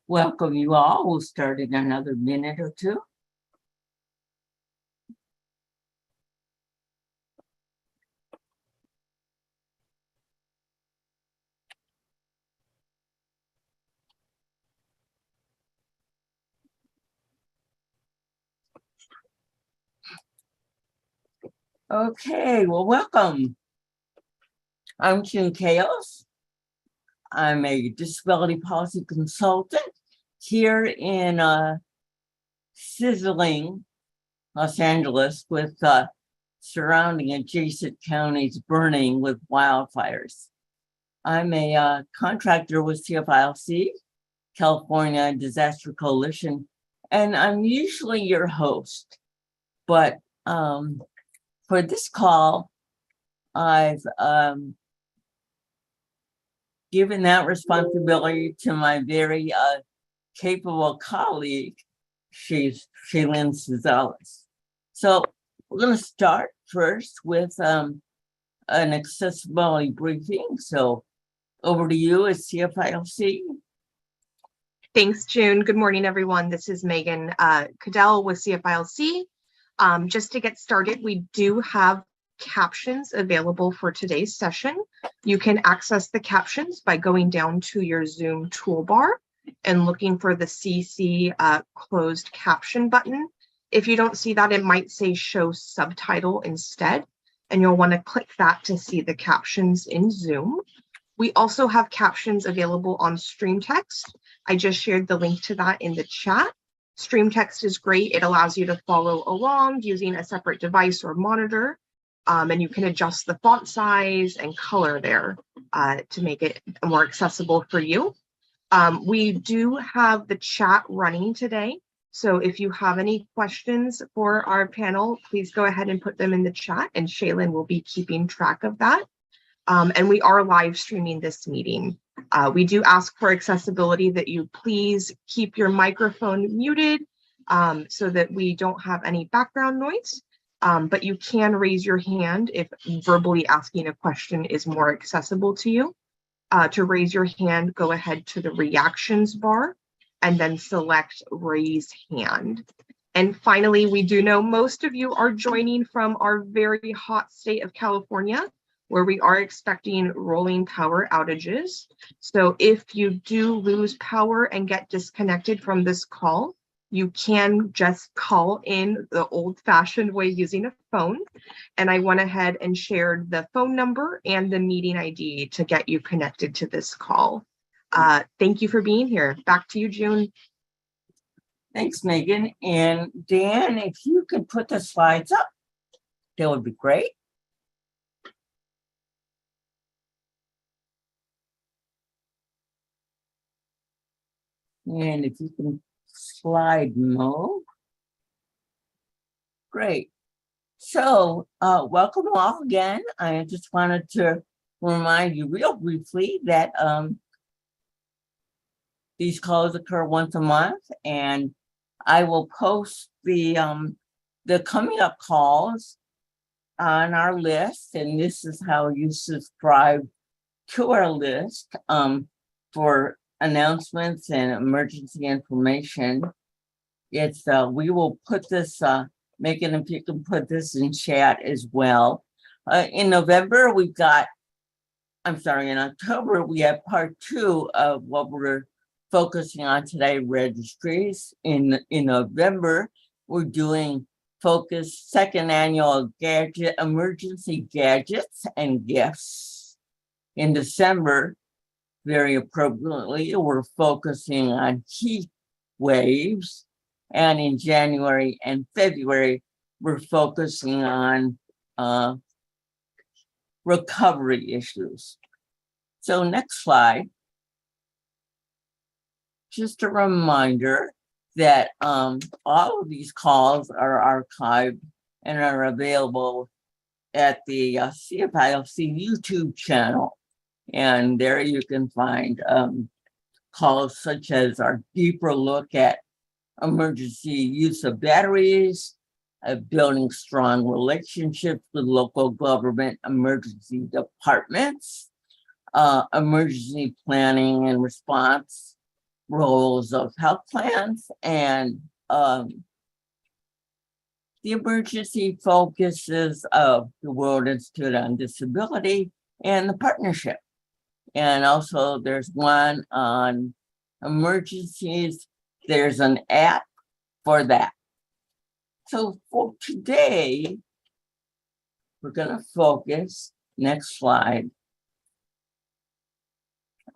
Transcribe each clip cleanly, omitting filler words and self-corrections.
Welcome you all. We'll start in another minute or two. Okay, well, welcome. I'm Kailes. I'm a disability policy consultant here in sizzling Los Angeles with surrounding adjacent counties burning with wildfires. I'm a contractor with CFILC, California Disaster Coalition, and I'm usually your host. But for this call, I've given that responsibility to my very capable colleague, Shaylin Sluzalis. So we're going to start first with an accessibility briefing. So over to you as CFILC. Thanks, June. Good morning, everyone. This is Megan Cadell with CFILC. Just to get started, we do have captions available for today's session. You can access the captions by going down to your Zoom toolbar and looking for the CC closed caption button. If you don't see that, it might say show subtitle instead, and you'll want to click that to see the captions in Zoom. We also have captions available on Stream Text. I just shared the link to that in the chat. Stream Text is great. It allows you to follow along using a separate device or monitor, and you can adjust the font size and color there to make it more accessible for you. We do have the chat running today, so if you have any questions for our panel, please go ahead and put them in the chat, and Shaylin will be keeping track of that. And we are live streaming this meeting. We do ask for accessibility that you please keep your microphone muted so that we don't have any background noise, but you can raise your hand if verbally asking a question is more accessible to you. To raise your hand, go ahead to the reactions bar and then select raise hand. And finally, we do know most of you are joining from our very hot state of California, where we are expecting rolling power outages. So if you do lose power and get disconnected from this call, you can just call in the old-fashioned way using a phone. And I went ahead and shared the phone number and the meeting ID to get you connected to this call. Thank you for being here. Back to you, June. Thanks, Megan. And Dan, if you could put the slides up, that would be great. And if you can slide mode. Great. So welcome all again. I just wanted to remind you real briefly that these calls occur once a month, and I will post the coming up calls on our list, and this is how you subscribe to our list for announcements and emergency information. It's we will put this, Megan, if you can put this in chat as well. In November, we've got, I'm sorry, in October, we have part 2 of what we're focusing on today, registries. In November, we're doing focus second annual emergency gadgets and gifts. In December, very appropriately, we're focusing on heat waves. And in January and February, we're focusing on recovery issues. So next slide. Just a reminder that all of these calls are archived and are available at the CFILC YouTube channel. And there you can find calls such as our deeper look at emergency use of batteries, building strong relationships with local government emergency departments, emergency planning and response, roles of health plans and the emergency focuses of the World Institute on Disability and the partnership. And also there's one on emergencies. There's an app for that. So for today, we're going to focus, next slide,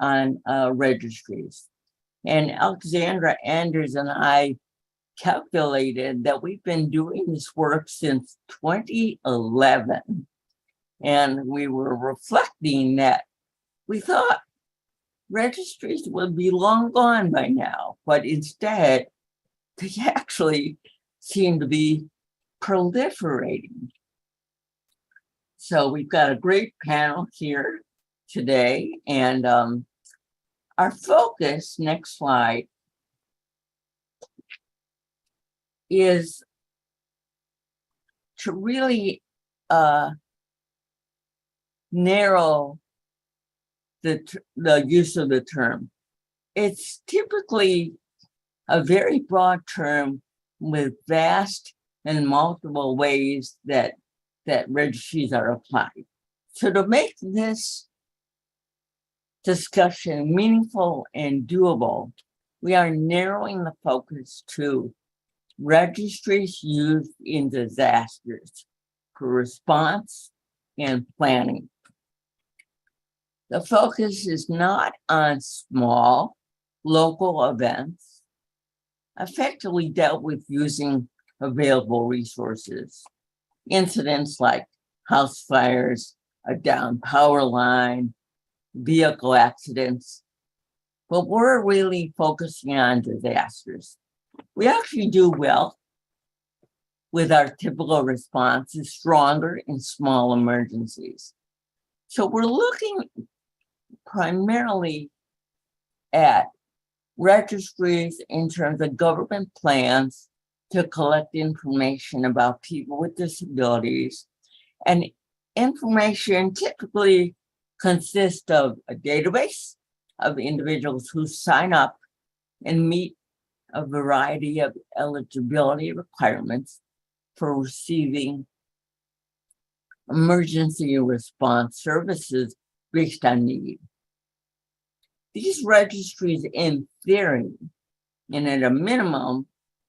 on registries. And Alexandra, Anders, and I calculated that we've been doing this work since 2011. And we were reflecting that we thought registries would be long gone by now, but instead, they actually seem to be proliferating. So we've got a great panel here today, and our focus, next slide, is to really narrow the use of the term. It's typically a very broad term with vast and multiple ways that registries are applied. So to make this discussion meaningful and doable, we are narrowing the focus to registries used in disasters for response and planning. The focus is not on small local events, effectively dealt with using available resources. Incidents like house fires, a down power line, vehicle accidents, but we're really focusing on disasters. We actually do well with our typical responses, stronger in small emergencies. So we're looking primarily at registries in terms of government plans to collect information about people with disabilities. And information typically consists of a database of individuals who sign up and meet a variety of eligibility requirements for receiving emergency response services based on need. These registries, in theory, and at a minimum,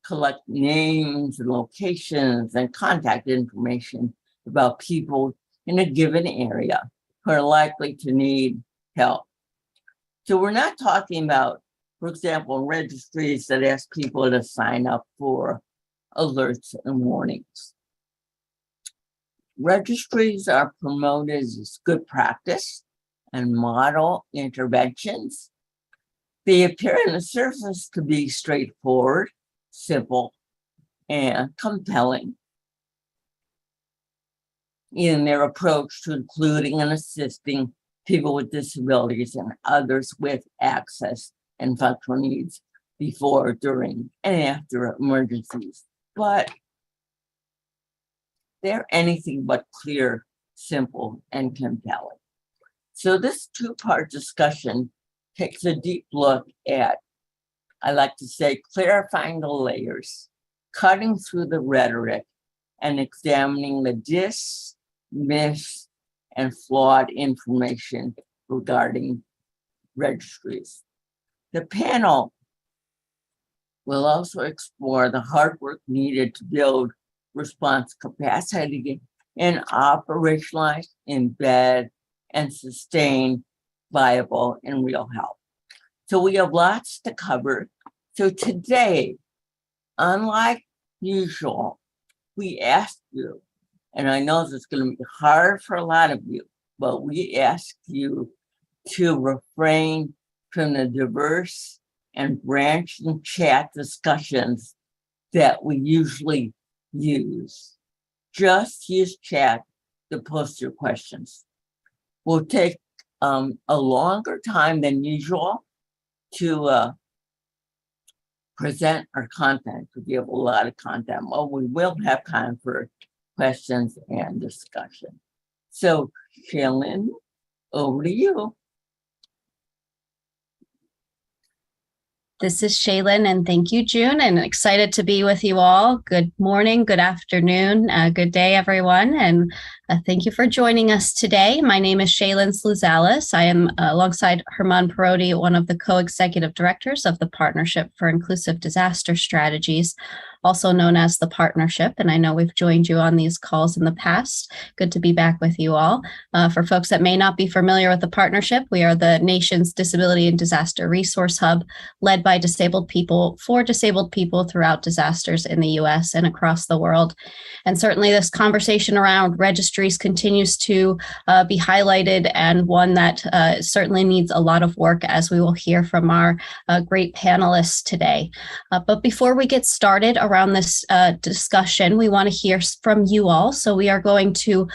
collect names, locations, and contact information about people in a given area who are likely to need help. So we're not talking about, for example, registries that ask people to sign up for alerts and warnings. Registries are promoted as good practice and model interventions. They appear on the surface to be straightforward, simple, and compelling in their approach to including and assisting people with disabilities and others with access and functional needs before, during, and after emergencies. But they're anything but clear, simple, and compelling. So this two-part discussion takes a deep look at, I like to say, clarifying the layers, cutting through the rhetoric, and examining the mis, and flawed information regarding registries. The panel will also explore the hard work needed to build response capacity and operationalize, embed, and sustain viable and real help. So we have lots to cover. So today, unlike usual, we ask you, and I know this is going to be hard for a lot of you, but we ask you to refrain from the diverse and branching chat discussions that we usually use. Just use chat to post your questions. We'll take a longer time than usual to present our content, because we have a lot of content. Well, we will have time for questions and discussion. So, Shaylin, over to you. This is Shaylin, and thank you, June, and excited to be with you all. Good morning, good afternoon, good day, everyone, and thank you for joining us today. My name is Shaylin Sluzalis. I am alongside Herman Perotti, one of the co-executive directors of the Partnership for Inclusive Disaster Strategies, also known as the Partnership, and I know we've joined you on these calls in the past. Good to be back with you all. For folks that may not be familiar with the Partnership, we are the nation's disability and disaster resource hub, led by disabled people for disabled people throughout disasters in the U.S. and across the world. And certainly this conversation around registries continues to be highlighted, and one that certainly needs a lot of work, as we will hear from our great panelists today. But before we get started around this discussion, we want to hear from you all. So we are going to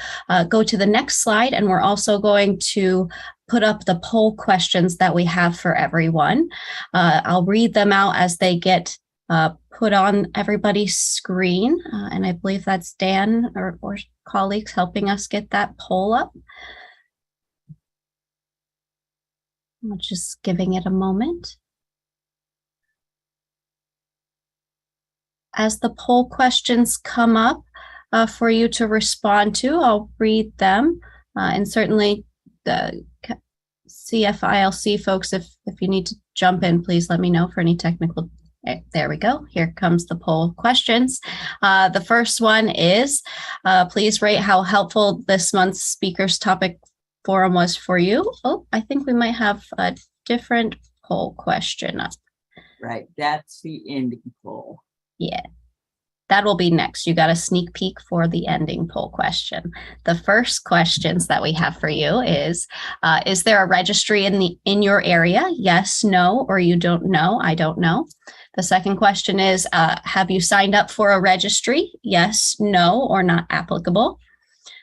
go to the next slide, and we're also going to put up the poll questions that we have for everyone. I'll read them out as they get put on everybody's screen. And I believe that's Dan or colleagues helping us get that poll up. I'm just giving it a moment. As the poll questions come up for you to respond to, I'll read them. And certainly the CFILC folks, if you need to jump in, please let me know for any technical. There we go. Here comes the poll questions. The first one is, please rate how helpful this month's speakers topic forum was for you. Oh, I think we might have a different poll question up. Right, that's the ending poll. Yeah, that will be next. You got a sneak peek for the ending poll question. The first questions that we have for you is there a registry in your area? Yes, no, or you don't know? I don't know. The second question is, have you signed up for a registry? Yes, no, or not applicable.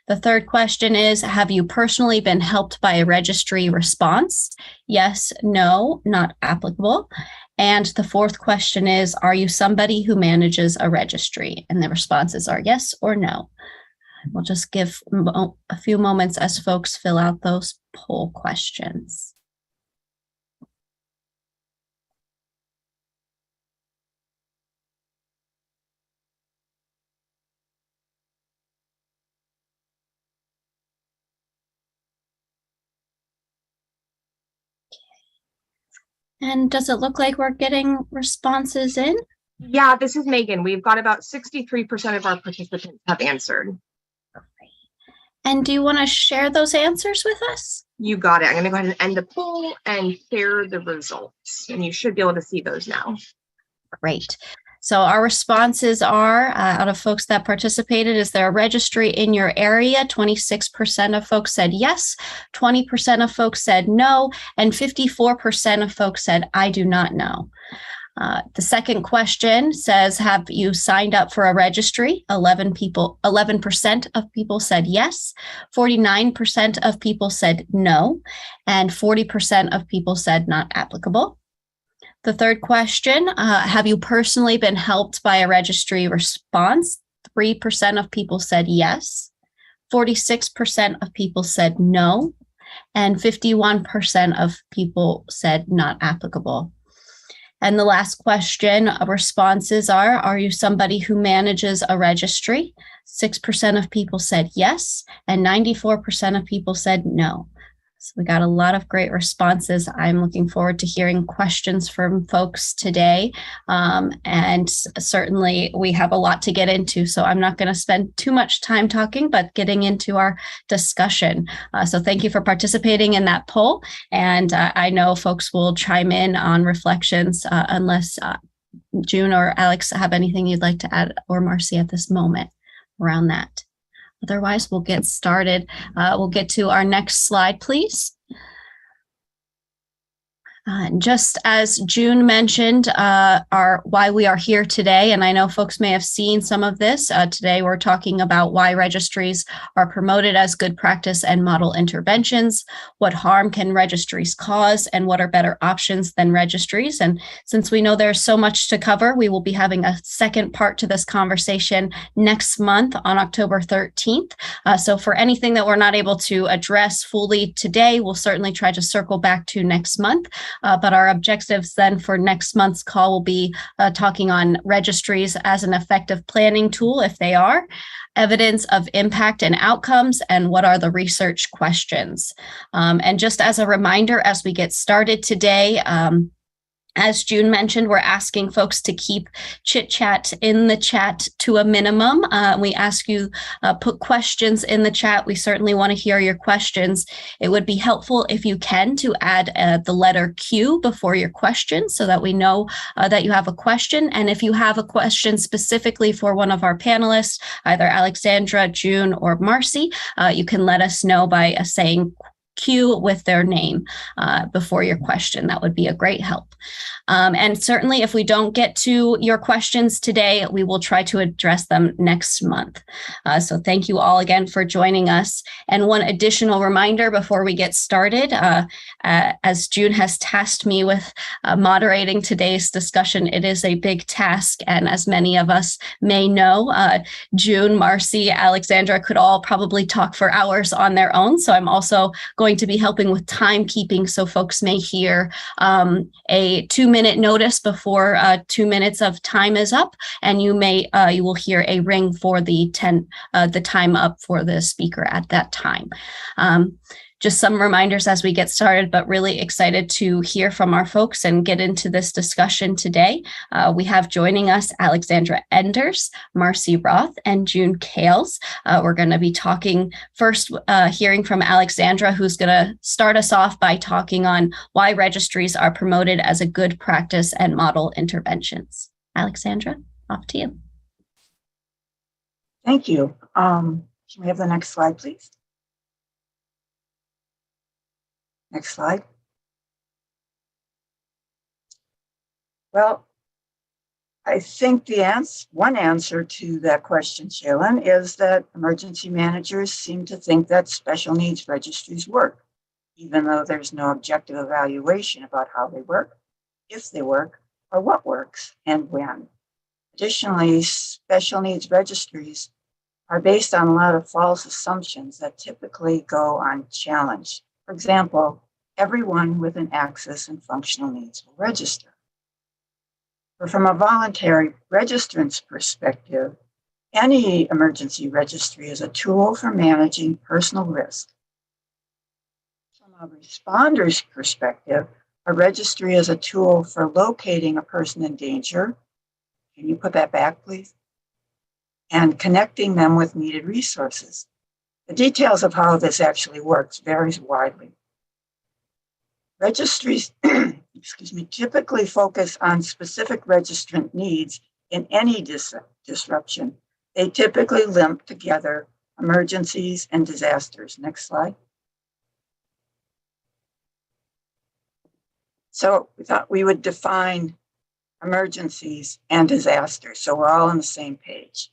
The third question is, have you personally been helped by a registry response? Yes, no, not applicable. And the fourth question is, are you somebody who manages a registry? And the responses are yes or no. We'll just give a few moments as folks fill out those poll questions. And does it look like we're getting responses in? Yeah, this is Megan. We've got about 63% of our participants have answered. And do you want to share those answers with us? You got it. I'm going to go ahead and end the poll and share the results. And you should be able to see those now. Great. So our responses are, out of folks that participated, is there a registry in your area? 26% of folks said yes, 20% of folks said no, and 54% of folks said, I do not know. The second question says, have you signed up for a registry? 11% of people said yes, 49% of people said no, and 40% of people said not applicable. The third question, have you personally been helped by a registry response? 3% of people said yes, 46% of people said no, and 51% of people said not applicable. And the last question, responses are you somebody who manages a registry? 6% of people said yes, and 94% of people said no. So we got a lot of great responses. I'm looking forward to hearing questions from folks today. And certainly we have a lot to get into, so I'm not going to spend too much time talking, but getting into our discussion. So thank you for participating in that poll. And I know folks will chime in on reflections unless June or Alex have anything you'd like to add, or Marcie at this moment around that. Otherwise, we'll get started. We'll get to our next slide, please. Just as June mentioned, why we are here today, and I know folks may have seen some of this. Today, we're talking about why registries are promoted as good practice and model interventions, what harm can registries cause, and what are better options than registries. And since we know there's so much to cover, we will be having a second part to this conversation next month on October 13th. So for anything that we're not able to address fully today, we'll certainly try to circle back to next month. but our objectives then for next month's call will be talking on registries as an effective planning tool, if they are, evidence of impact and outcomes, and what are the research questions. And just as a reminder, as we get started today, as June mentioned, we're asking folks to keep chit chat in the chat to a minimum. We ask you put questions in the chat. We certainly want to hear your questions. It would be helpful if you can to add the letter Q before your question so that we know that you have a question. And if you have a question specifically for one of our panelists, either Alexandra, June, or Marcie, you can let us know by saying Q with their name before your question. That would be a great help. And certainly if we don't get to your questions today, we will try to address them next month. So thank you all again for joining us. And one additional reminder before we get started, as June has tasked me with moderating today's discussion, it is a big task. And as many of us may know, June, Marcie, Alexandra could all probably talk for hours on their own. So I'm also going to be helping with timekeeping, so folks may hear a 2-minute notice before 2 minutes of time is up, and you will hear a ring for the time up for the speaker at that time. Just some reminders as we get started, but really excited to hear from our folks and get into this discussion today. We have joining us Alexandra Enders, Marcie Roth, and June Kailes. We're going to be talking first, hearing from Alexandra, who's going to start us off by talking on why registries are promoted as a good practice and model interventions. Alexandra, off to you. Thank you. Can we have the next slide, please? Next slide. Well, I think one answer to that question, Shaylin, is that emergency managers seem to think that special needs registries work, even though there's no objective evaluation about how they work, if they work, or what works and when. Additionally, special needs registries are based on a lot of false assumptions that typically go unchallenged. For example, everyone with an access and functional needs will register. But from a voluntary registrant's perspective, any emergency registry is a tool for managing personal risk. From a responder's perspective, a registry is a tool for locating a person in danger. Can you put that back, please? And connecting them with needed resources. The details of how this actually works varies widely. Registries, typically focus on specific registrant needs in any disruption. They typically lump together emergencies and disasters. Next slide. So we thought we would define emergencies and disasters, so we're all on the same page.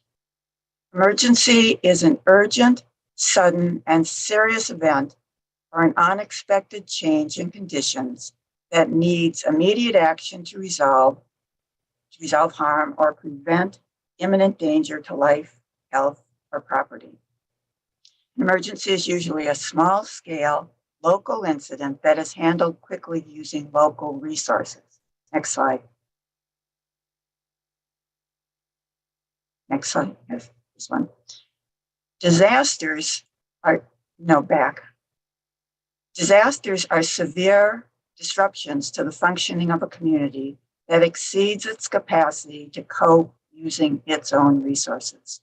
Emergency is an urgent, sudden, and serious event or an unexpected change in conditions that needs immediate action to resolve harm or prevent imminent danger to life, health, or property. An emergency is usually a small-scale, local incident that is handled quickly using local resources. Next slide. Next slide. Yes, this one. Disasters are severe disruptions to the functioning of a community that exceeds its capacity to cope using its own resources.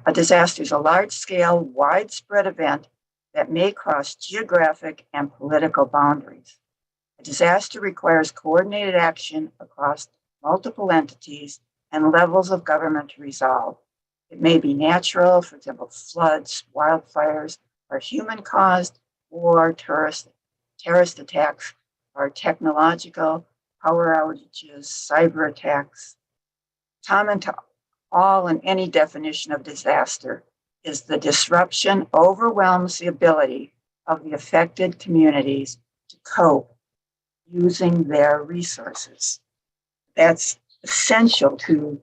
A disaster is a large-scale, widespread event that may cross geographic and political boundaries. A disaster requires coordinated action across multiple entities and levels of government to resolve. It may be natural, for example, floods, wildfires, or human-caused, or terrorist attacks, or technological, power outages, cyber attacks. Common to all and any definition of disaster is the disruption overwhelms the ability of the affected communities to cope using their resources. That's essential to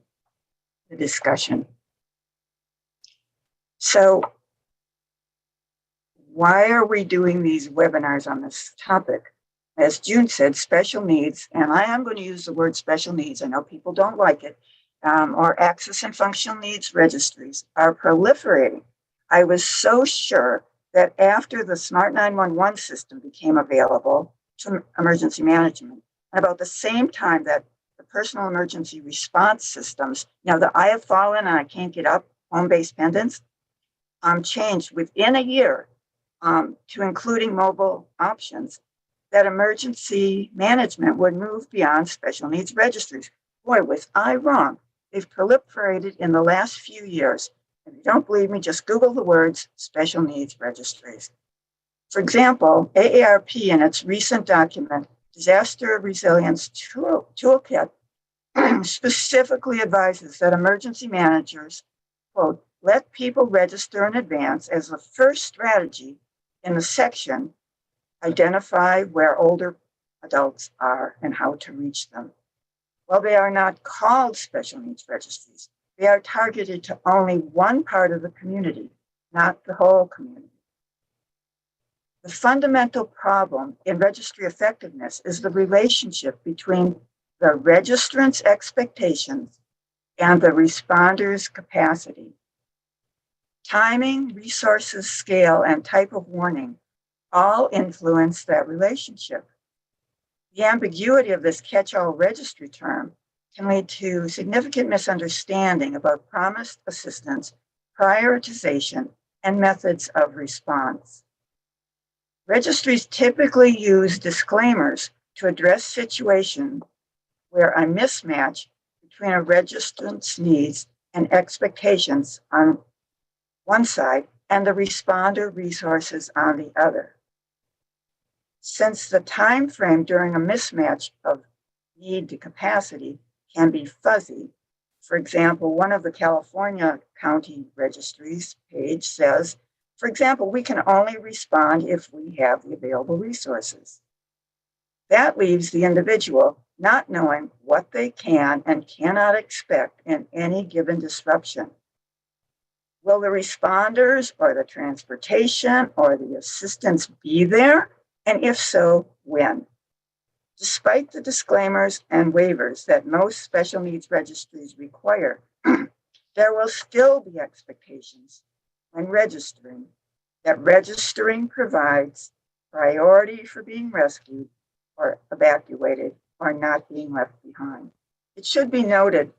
the discussion. So, why are we doing these webinars on this topic? as June said, special needs, and I am going to use the word special needs. I know people don't like it, or access and functional needs registries are proliferating. I was so sure that after the Smart 911 system became available to emergency management, and about the same time that the personal emergency response systems, the I have fallen and I can't get up, home-based pendants, changed within a year to including mobile options, that emergency management would move beyond special needs registries. Boy, was I wrong. They've proliferated in the last few years. If you don't believe me, just Google the words special needs registries. For example, AARP in its recent document, Disaster Resilience Toolkit, specifically advises that emergency managers, quote, let people register in advance as the first strategy in the section, identify where older adults are and how to reach them. While they are not called special needs registries, they are targeted to only one part of the community, not the whole community. The fundamental problem in registry effectiveness is the relationship between the registrant's expectations and the responder's capacity. Timing, resources, scale, and type of warning all influence that relationship. The ambiguity of this catch-all registry term can lead to significant misunderstanding about promised assistance, prioritization, and methods of response. Registries typically use disclaimers to address situations where a mismatch between a registrant's needs and expectations on one side and the responder resources on the other. Since the time frame during a mismatch of need to capacity can be fuzzy, for example, one of the California county registries page says, for example, we can only respond if we have the available resources. That leaves the individual not knowing what they can and cannot expect in any given disruption. Will the responders or the transportation or the assistance be there? And if so, when? Despite the disclaimers and waivers that most special needs registries require, there will still be expectations when registering that registering provides priority for being rescued or evacuated or not being left behind. It should be noted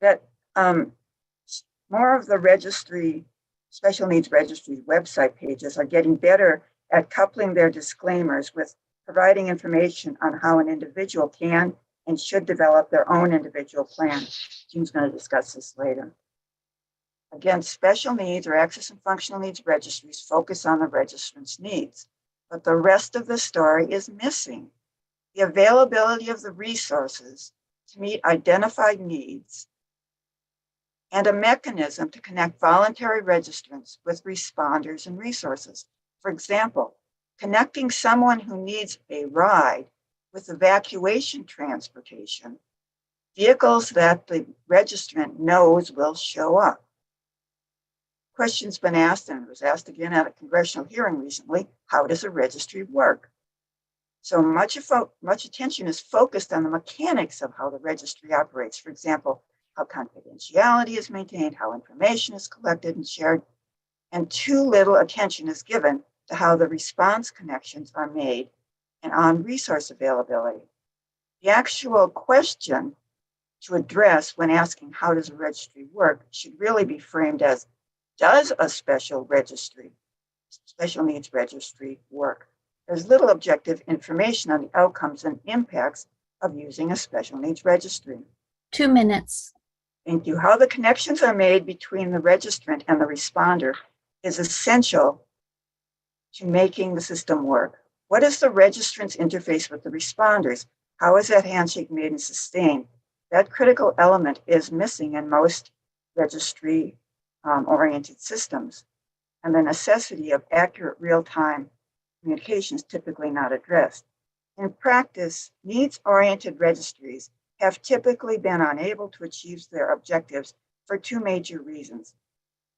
that more of the special needs registry website pages are getting better at coupling their disclaimers with providing information on how an individual can and should develop their own individual plan. June's going to discuss this later. Again, special needs or access and functional needs registries focus on the registrant's needs, but the rest of the story is missing. The availability of the resources to meet identified needs and a mechanism to connect voluntary registrants with responders and resources. For example, connecting someone who needs a ride with evacuation transportation, vehicles that the registrant knows will show up. Question's been asked, and it was asked again at a congressional hearing recently, how does a registry work? So much attention is focused on the mechanics of how the registry operates. For example, how confidentiality is maintained, how information is collected and shared, and too little attention is given to how the response connections are made and on resource availability. The actual question to address when asking how does a registry work should really be framed as, does a special needs registry work? There's little objective information on the outcomes and impacts of using a special needs registry. 2 minutes. Thank you. How the connections are made between the registrant and the responder is essential to making the system work. What is the registrant's interface with the responders? How is that handshake made and sustained? That critical element is missing in most registry oriented systems, and the necessity of accurate real-time communication is typically not addressed. In practice, needs-oriented registries have typically been unable to achieve their objectives for two major reasons.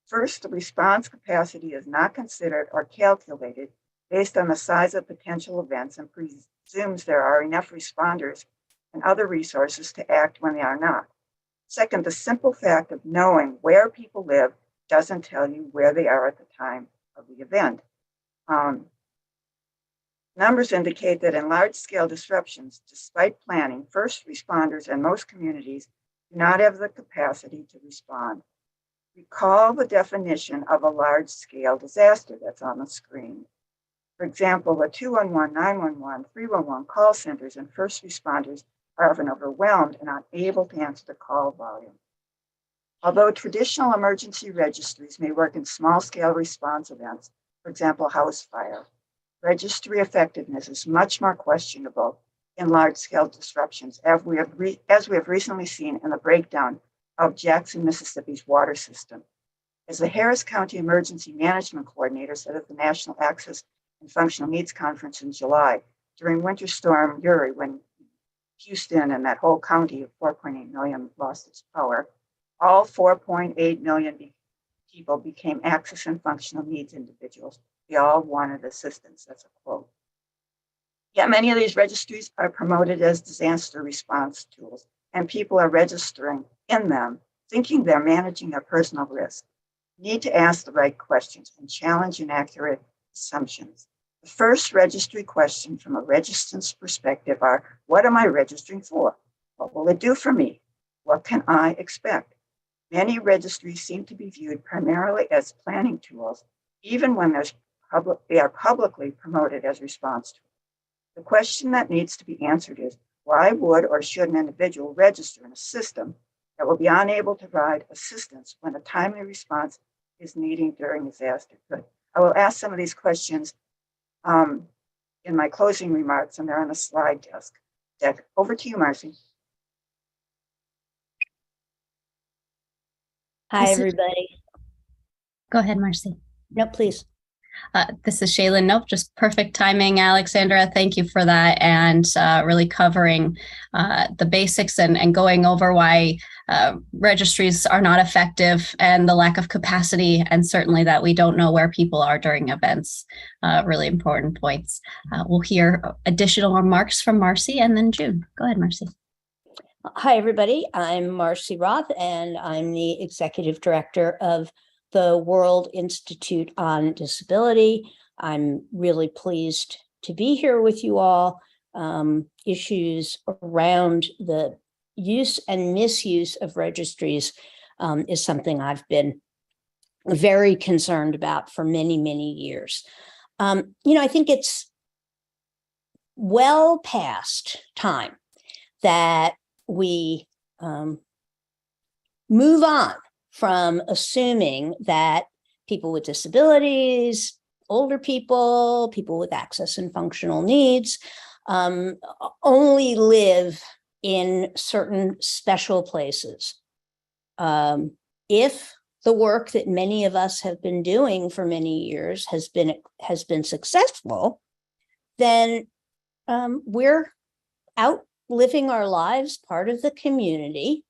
First, the response capacity is not considered or calculated based on the size of potential events and presumes there are enough responders and other resources to act when they are not. Second, the simple fact of knowing where people live doesn't tell you where they are at the time of the event. Numbers indicate that in large-scale disruptions, despite planning, first responders and most communities do not have the capacity to respond. Recall the definition of a large-scale disaster that's on the screen. For example, the 211, 911, 311 call centers and first responders are often overwhelmed and unable to answer the call volume. Although traditional emergency registries may work in small-scale response events, for example, house fire, registry effectiveness is much more questionable in large-scale disruptions, as we have recently seen in the breakdown of Jackson, Mississippi's water system. As the Harris County Emergency Management Coordinator said at the National Access and Functional Needs Conference in July, during Winter Storm Uri, when Houston and that whole county of 4.8 million lost its power, all 4.8 million people became access and functional needs individuals. They all wanted assistance. That's a quote. Yet many of these registries are promoted as disaster response tools, and people are registering in them, thinking they're managing their personal risk. You need to ask the right questions and challenge inaccurate assumptions. The first registry question from a registrant's perspective are, what am I registering for? What will it do for me? What can I expect? Many registries seem to be viewed primarily as planning tools, even when they are publicly promoted as response tools. The question that needs to be answered is, why would or should an individual register in a system that will be unable to provide assistance when a timely response is needed during disaster? Good. I will ask some of these questions in my closing remarks, and they're on the slide deck. Over to you, Marcie. Hi, everybody. Go ahead, Marcie. No, please. This is Shaylin. Nope, just perfect timing, Alexandra. Thank you for that, and really covering the basics and going over why registries are not effective and the lack of capacity, and certainly that we don't know where people are during events. Really important points. We'll hear additional remarks from Marcie and then June. Go ahead, Marcie. Hi, everybody. I'm Marcie Roth, and I'm the Executive Director of the World Institute on Disability. I'm really pleased to be here with you all. Issues around the use and misuse of registries is something I've been very concerned about for many, many years. I think it's well past time that we move on from assuming that people with disabilities, older people, people with access and functional needs only live in certain special places. If the work that many of us have been doing for many years has been successful, then we're out living our lives, part of the community.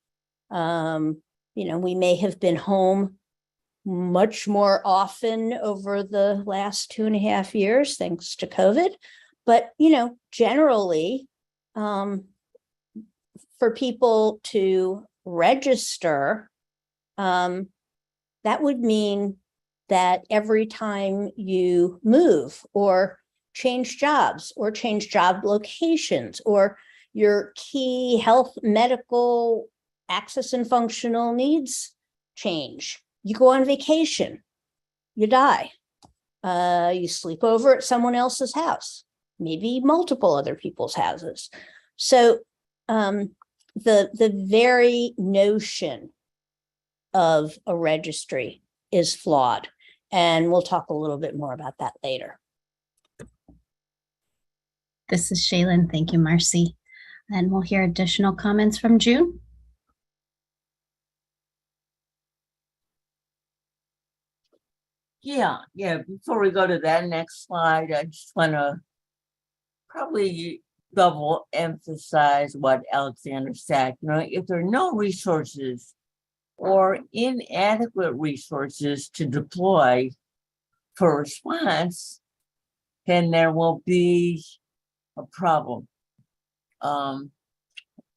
We may have been home much more often over the last 2.5 years, thanks to COVID. But, generally, for people to register, that would mean that every time you move or change jobs or change job locations or your key health, medical, access and functional needs change. You go on vacation, you die, you sleep over at someone else's house, maybe multiple other people's houses. So the very notion of a registry is flawed, and we'll talk a little bit more about that later. This is Shaylin. Thank you, Marcie. And we'll hear additional comments from June. Yeah. Before we go to that next slide, I just want to probably double emphasize what Alexandra said. If there are no resources or inadequate resources to deploy for response, then there will be a problem.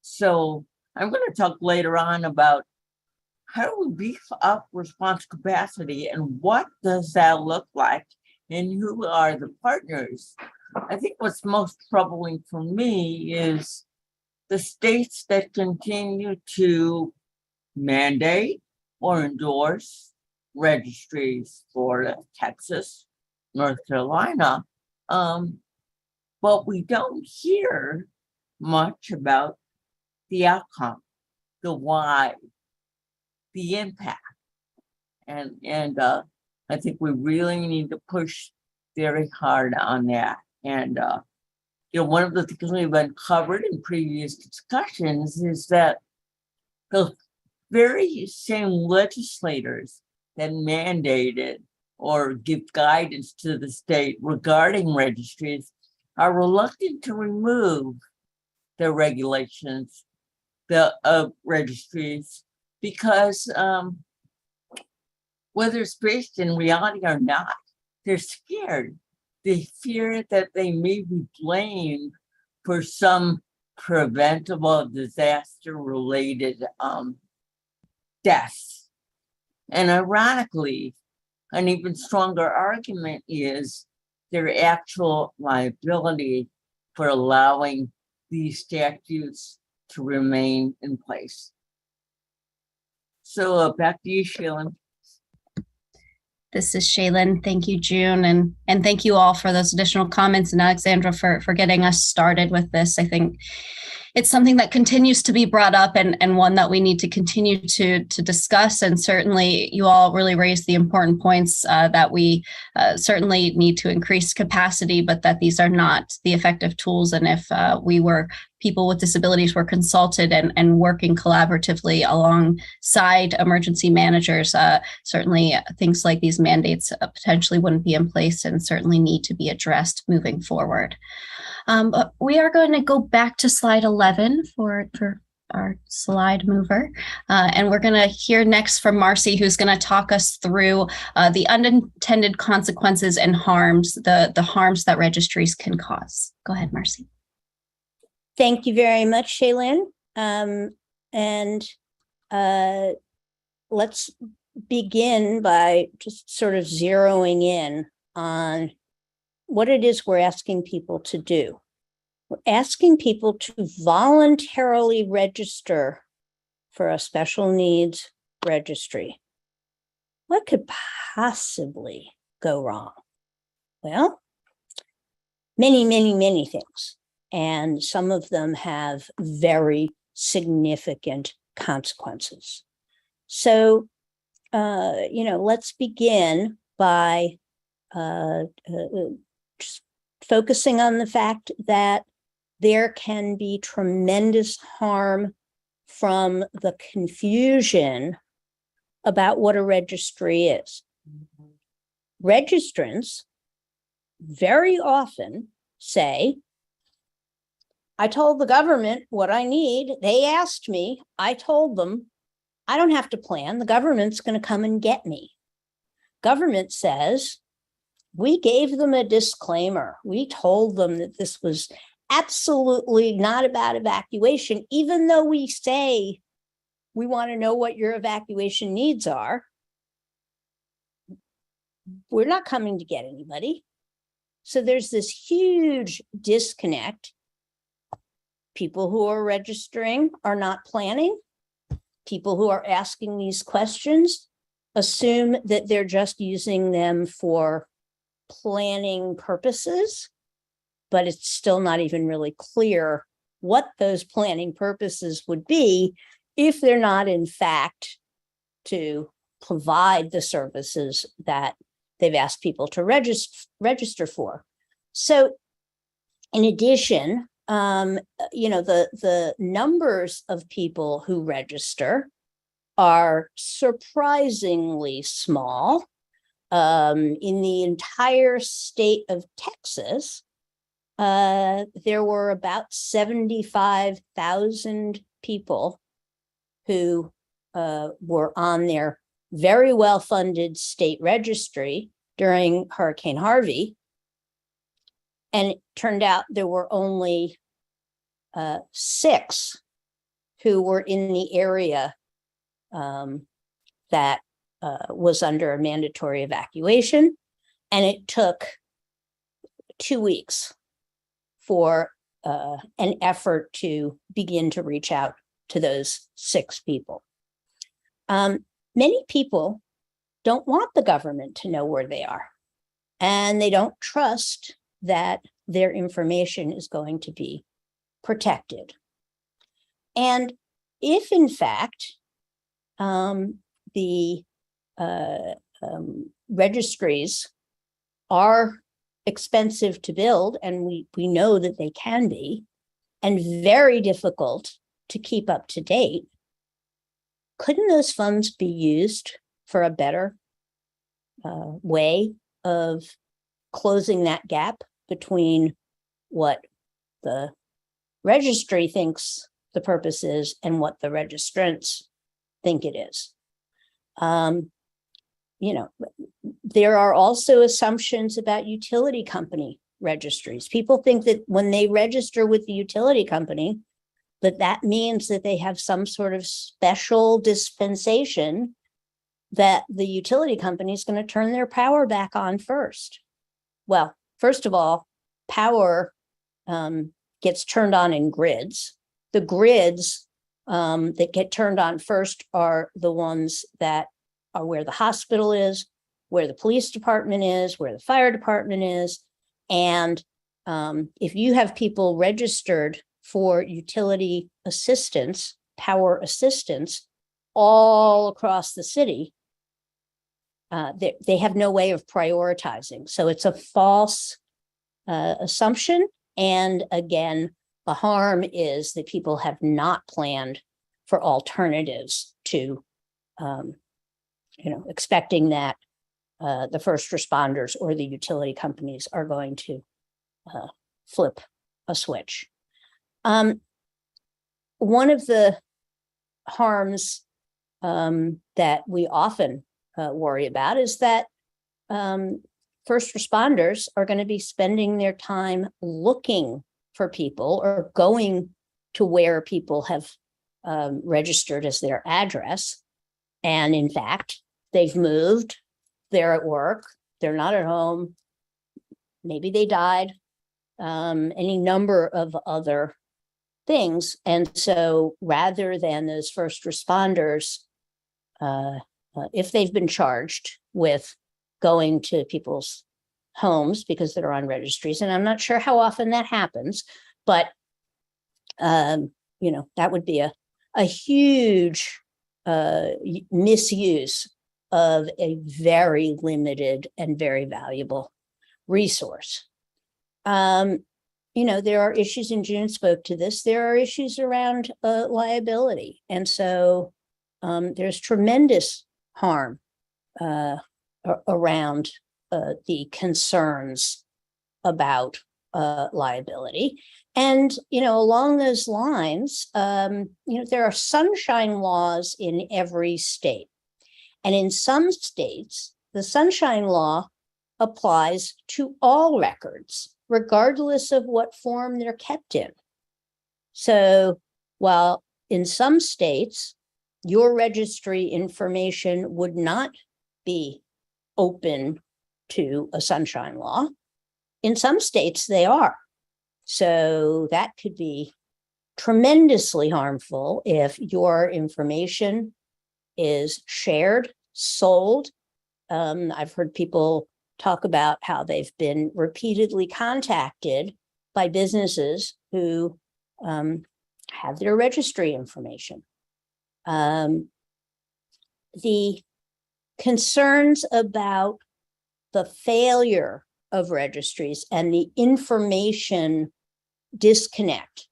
So I'm going to talk later on about how do we beef up response capacity and what does that look like and who are the partners. I think what's most troubling for me is the states that continue to mandate or endorse registries, Florida, Texas, North Carolina, but we don't hear much about the outcome, the why, the impact. And I think we really need to push very hard on that. And one of the things we've uncovered in previous discussions is that the very same legislators that mandated or give guidance to the state regarding registries are reluctant to remove their regulations, the registries, because whether it's based in reality or not, they're scared. They fear that they may be blamed for some preventable disaster-related deaths. And ironically, an even stronger argument is their actual liability for allowing these statutes to remain in place. So back to you, Shaylin. This is Shaylin. Thank you, June. And thank you all for those additional comments, and Alexandra for getting us started with this. I think it's something that continues to be brought up and one that we need to continue to discuss. And certainly you all really raised the important points that we certainly need to increase capacity, but that these are not the effective tools. And if people with disabilities were consulted and working collaboratively alongside emergency managers, certainly things like these mandates potentially wouldn't be in place and certainly need to be addressed moving forward. But we are going to go back to slide 11 for our slide mover. And we're going to hear next from Marcie, who's going to talk us through the unintended consequences and harms, the harms that registries can cause. Go ahead, Marcie. Thank you very much, Shaylin. Let's begin by just sort of zeroing in on what it is we're asking people to do. We're asking people to voluntarily register for a special needs registry. What could possibly go wrong? Well, many, many, many things. And some of them have very significant consequences. So, let's begin by just focusing on the fact that there can be tremendous harm from the confusion about what a registry is. Registrants very often say, I told the government what I need. They asked me. I told them, I don't have to plan. The government's going to come and get me. Government says, we gave them a disclaimer. We told them that this was absolutely not about evacuation, even though we say we want to know what your evacuation needs are. We're not coming to get anybody. So there's this huge disconnect. People who are registering are not planning. People who are asking these questions assume that they're just using them for planning purposes, but it's still not even really clear what those planning purposes would be if they're not, in fact, to provide the services that they've asked people to register for. So in addition, the numbers of people who register are surprisingly small. In the entire state of Texas, there were about 75,000 people who were on their very well-funded state registry during Hurricane Harvey. And it turned out there were only 6 who were in the area that was under a mandatory evacuation. And it took 2 weeks for an effort to begin to reach out to those 6 people. Many people don't want the government to know where they are, and they don't trust that their information is going to be protected. And if in fact the registries are expensive to build, and we know that they can be, and very difficult to keep up to date, couldn't those funds be used for a better way of closing that gap between what the registry thinks the purpose is and what the registrants think it is? There are also assumptions about utility company registries. People think that when they register with the utility company, that means that they have some sort of special dispensation that the utility company is going to turn their power back on first. Well, first of all, power gets turned on in grids. The grids that get turned on first are the ones that are where the hospital is, where the police department is, where the fire department is. And if you have people registered for utility assistance, power assistance, all across the city, they have no way of prioritizing. So it's a false assumption. And again, the harm is that people have not planned for alternatives to, expecting that the first responders or the utility companies are going to flip a switch. One of the harms that we often worry about is that first responders are going to be spending their time looking for people or going to where people have registered as their address. And in fact, they've moved, they're at work, they're not at home, maybe they died, any number of other things. And so rather than those first responders, if they've been charged with going to people's homes because they're on registries, and I'm not sure how often that happens, but that would be a huge misuse of a very limited and very valuable resource. There are issues, and June spoke to this, there are issues around liability. And so there's tremendous harm around the concerns about liability. And, along those lines, there are sunshine laws in every state. And in some states, the sunshine law applies to all records, regardless of what form they're kept in. So while in some states, your registry information would not be open to a sunshine law, in some states they are. So that could be tremendously harmful if your information is shared, sold. I've heard people talk about how they've been repeatedly contacted by businesses who have their registry information. The concerns about the failure of registries and the information disconnect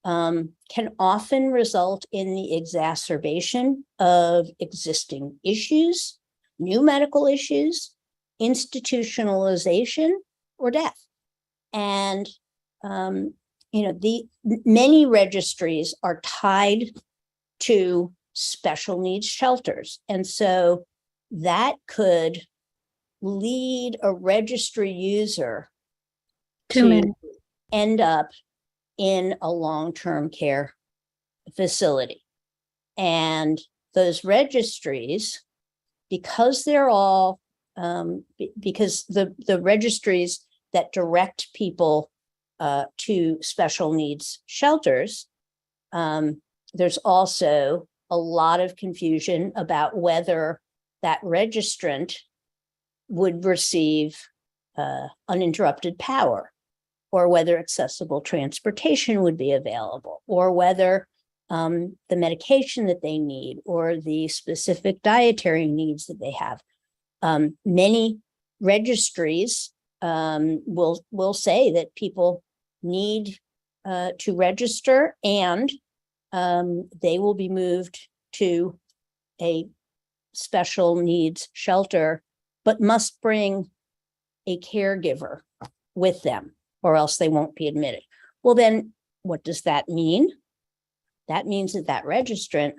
can often result in the exacerbation of existing issues, new medical issues, institutionalization, or death. And many registries are tied to special needs shelters. And so that could lead a registry user 2 to minutes. end up in a long-term care facility. And those registries, because they're all, because the registries that direct people to special needs shelters, there's also a lot of confusion about whether that registrant would receive uninterrupted power, or whether accessible transportation would be available, or whether the medication that they need, or the specific dietary needs that they have. Many registries will say that people need to register, and they will be moved to a special needs shelter, but must bring a caregiver with them, or else they won't be admitted. Well, then what does that mean? That means that that registrant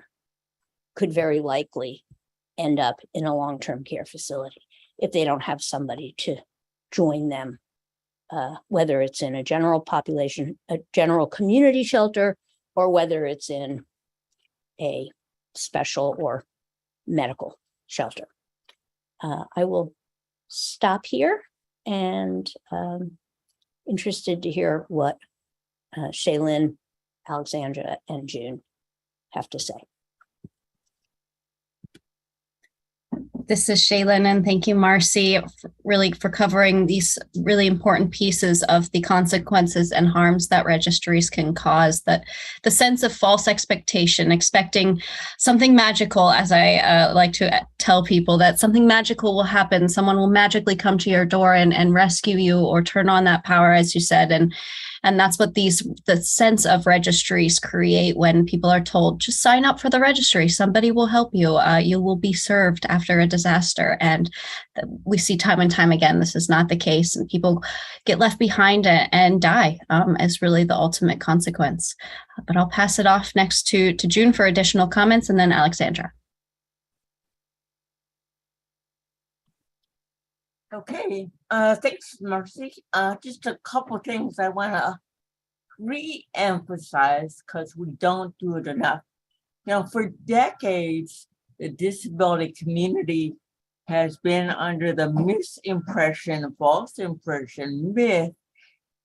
could very likely end up in a long-term care facility if they don't have somebody to join them, whether it's in a general population, a general community shelter, or whether it's in a special or medical shelter. I will stop here, and interested to hear what Shaylin, Alexandra, and June have to say. This is Shaylin, and thank you, Marcie, really for covering these really important pieces of the consequences and harms that registries can cause. That the sense of false expectation, expecting something magical, as I like to tell people, that something magical will happen. Someone will magically come to your door and rescue you, or turn on that power, as you said. And that's what the sense of registries create when people are told, just sign up for the registry. Somebody will help you. You will be served after a disaster. And we see time and time again, this is not the case. And people get left behind and die as really the ultimate consequence. But I'll pass it off next to June for additional comments, and then Alexandra. Okay, thanks, Marcie. Just a couple things I want to re-emphasize, because we don't do it enough. You know, for decades, the disability community has been under the misimpression, false impression, myth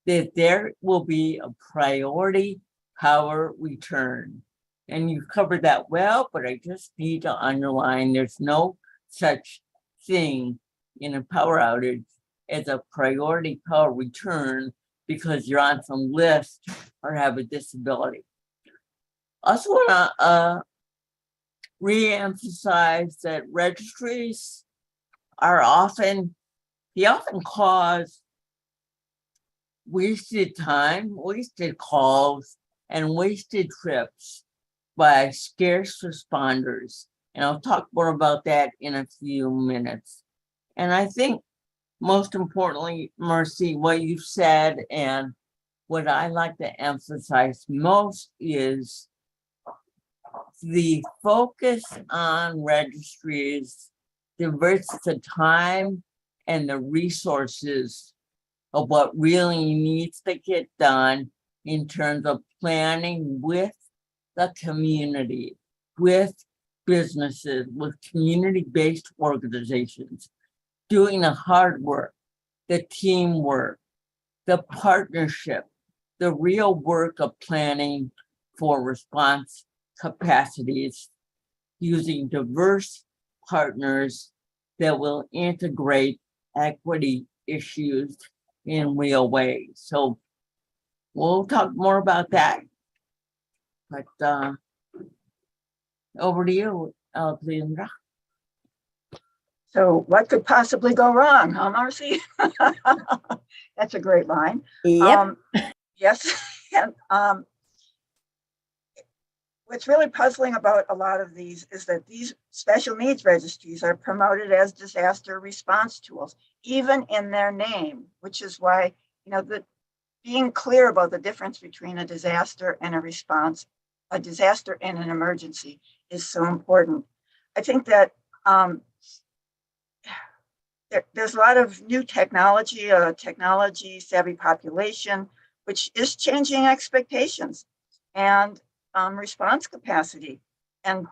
that there will be a priority power return. And you covered that well, but I just need to underline there's no such thing in a power outage as a priority power return because you're on some list or have a disability. Also want to re-emphasize that registries are often cause wasted time, wasted calls, and wasted trips by scarce responders. And I'll talk more about that in a few minutes. And I think most importantly, Marcie, what you said and what I like to emphasize most is the focus on registries diverts the time and the resources of what really needs to get done in terms of planning with the community, with businesses, with community-based organizations, doing the hard work, the teamwork, the partnership, the real work of planning for response capacities, using diverse partners that will integrate equity issues in real ways. So we'll talk more about that. But over to you, Alexandra. So what could possibly go wrong, huh, Marcie? That's a great line. Yep. Yes. And what's really puzzling about a lot of these is that these special needs registries are promoted as disaster response tools, even in their name, which is why, you know, being clear about the difference between a disaster and a response, a disaster and an emergency is so important. I think that there's a lot of new technology, technology savvy population, which is changing expectations and response capacity. And,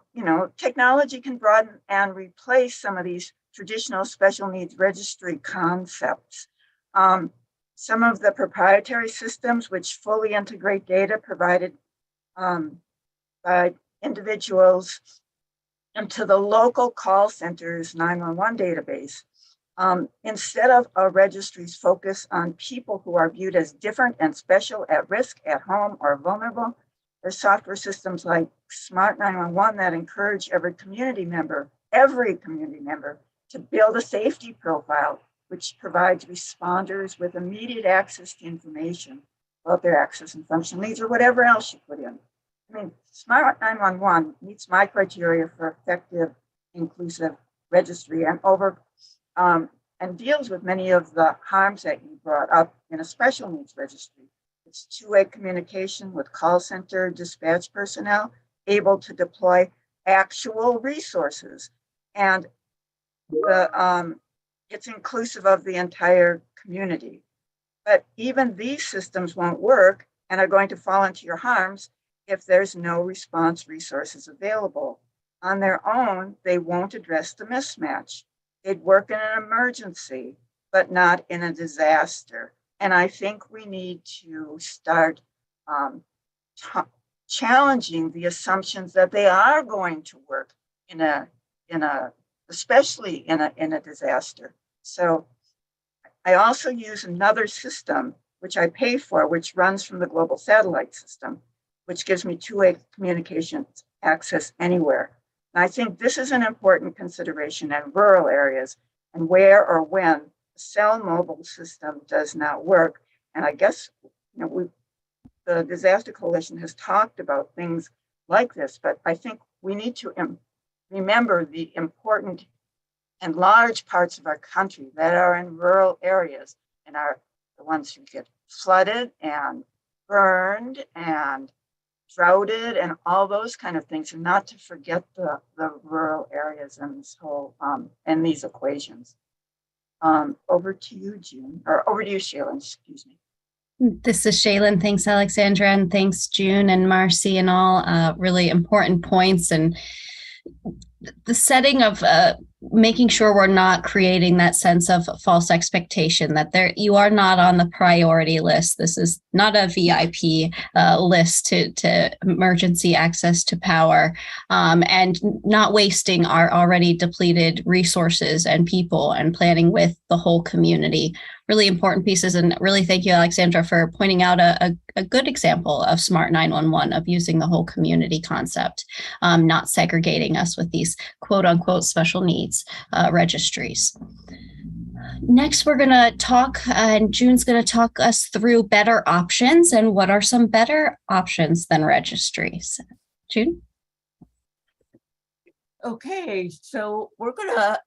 technology can broaden and replace some of these traditional special needs registry concepts. Some of the proprietary systems which fully integrate data provided by individuals into the local call center's 911 database. Instead of a registry's focus on people who are viewed as different and special, at risk, at home, or vulnerable, there's software systems like Smart 911 that encourage every community member to build a safety profile, which provides responders with immediate access to information about their access and functional needs or whatever else you put in. I mean, Smart 911 meets my criteria for effective, inclusive registry and deals with many of the harms that you brought up in a special needs registry. It's two-way communication with call center dispatch personnel, able to deploy actual resources. And it's inclusive of the entire community. But even these systems won't work and are going to fall into your harms if there's no response resources available. On their own, they won't address the mismatch. They'd work in an emergency, but not in a disaster. And I think we need to start challenging the assumptions that they are going to work especially in a disaster. So I also use another system, which I pay for, which runs from the global satellite system, which gives me two-way communications access anywhere. And I think this is an important consideration in rural areas and where or when the cell mobile system does not work. And I guess the Disaster Coalition has talked about things like this, but I think we need to remember the important and large parts of our country that are in rural areas and are the ones who get flooded and burned and droughted and all those kind of things, and not to forget the rural areas in this whole in these equations. Over to you, June, or over to you, Shaylin, excuse me. This is Shaylin. Thanks, Alexandra, and thanks, June and Marcie, and all really important points. And the setting of making sure we're not creating that sense of false expectation that you are not on the priority list. This is not a VIP list to emergency access to power, and not wasting our already depleted resources and people and planning with the whole community. Really important pieces, and really thank you, Alexandra, for pointing out a good example of Smart 911, of using the whole community concept, not segregating us with these quote unquote special needs registries. Next, we're going to talk, and June's going to talk us through better options and what are some better options than registries. June? Okay, so we're gonna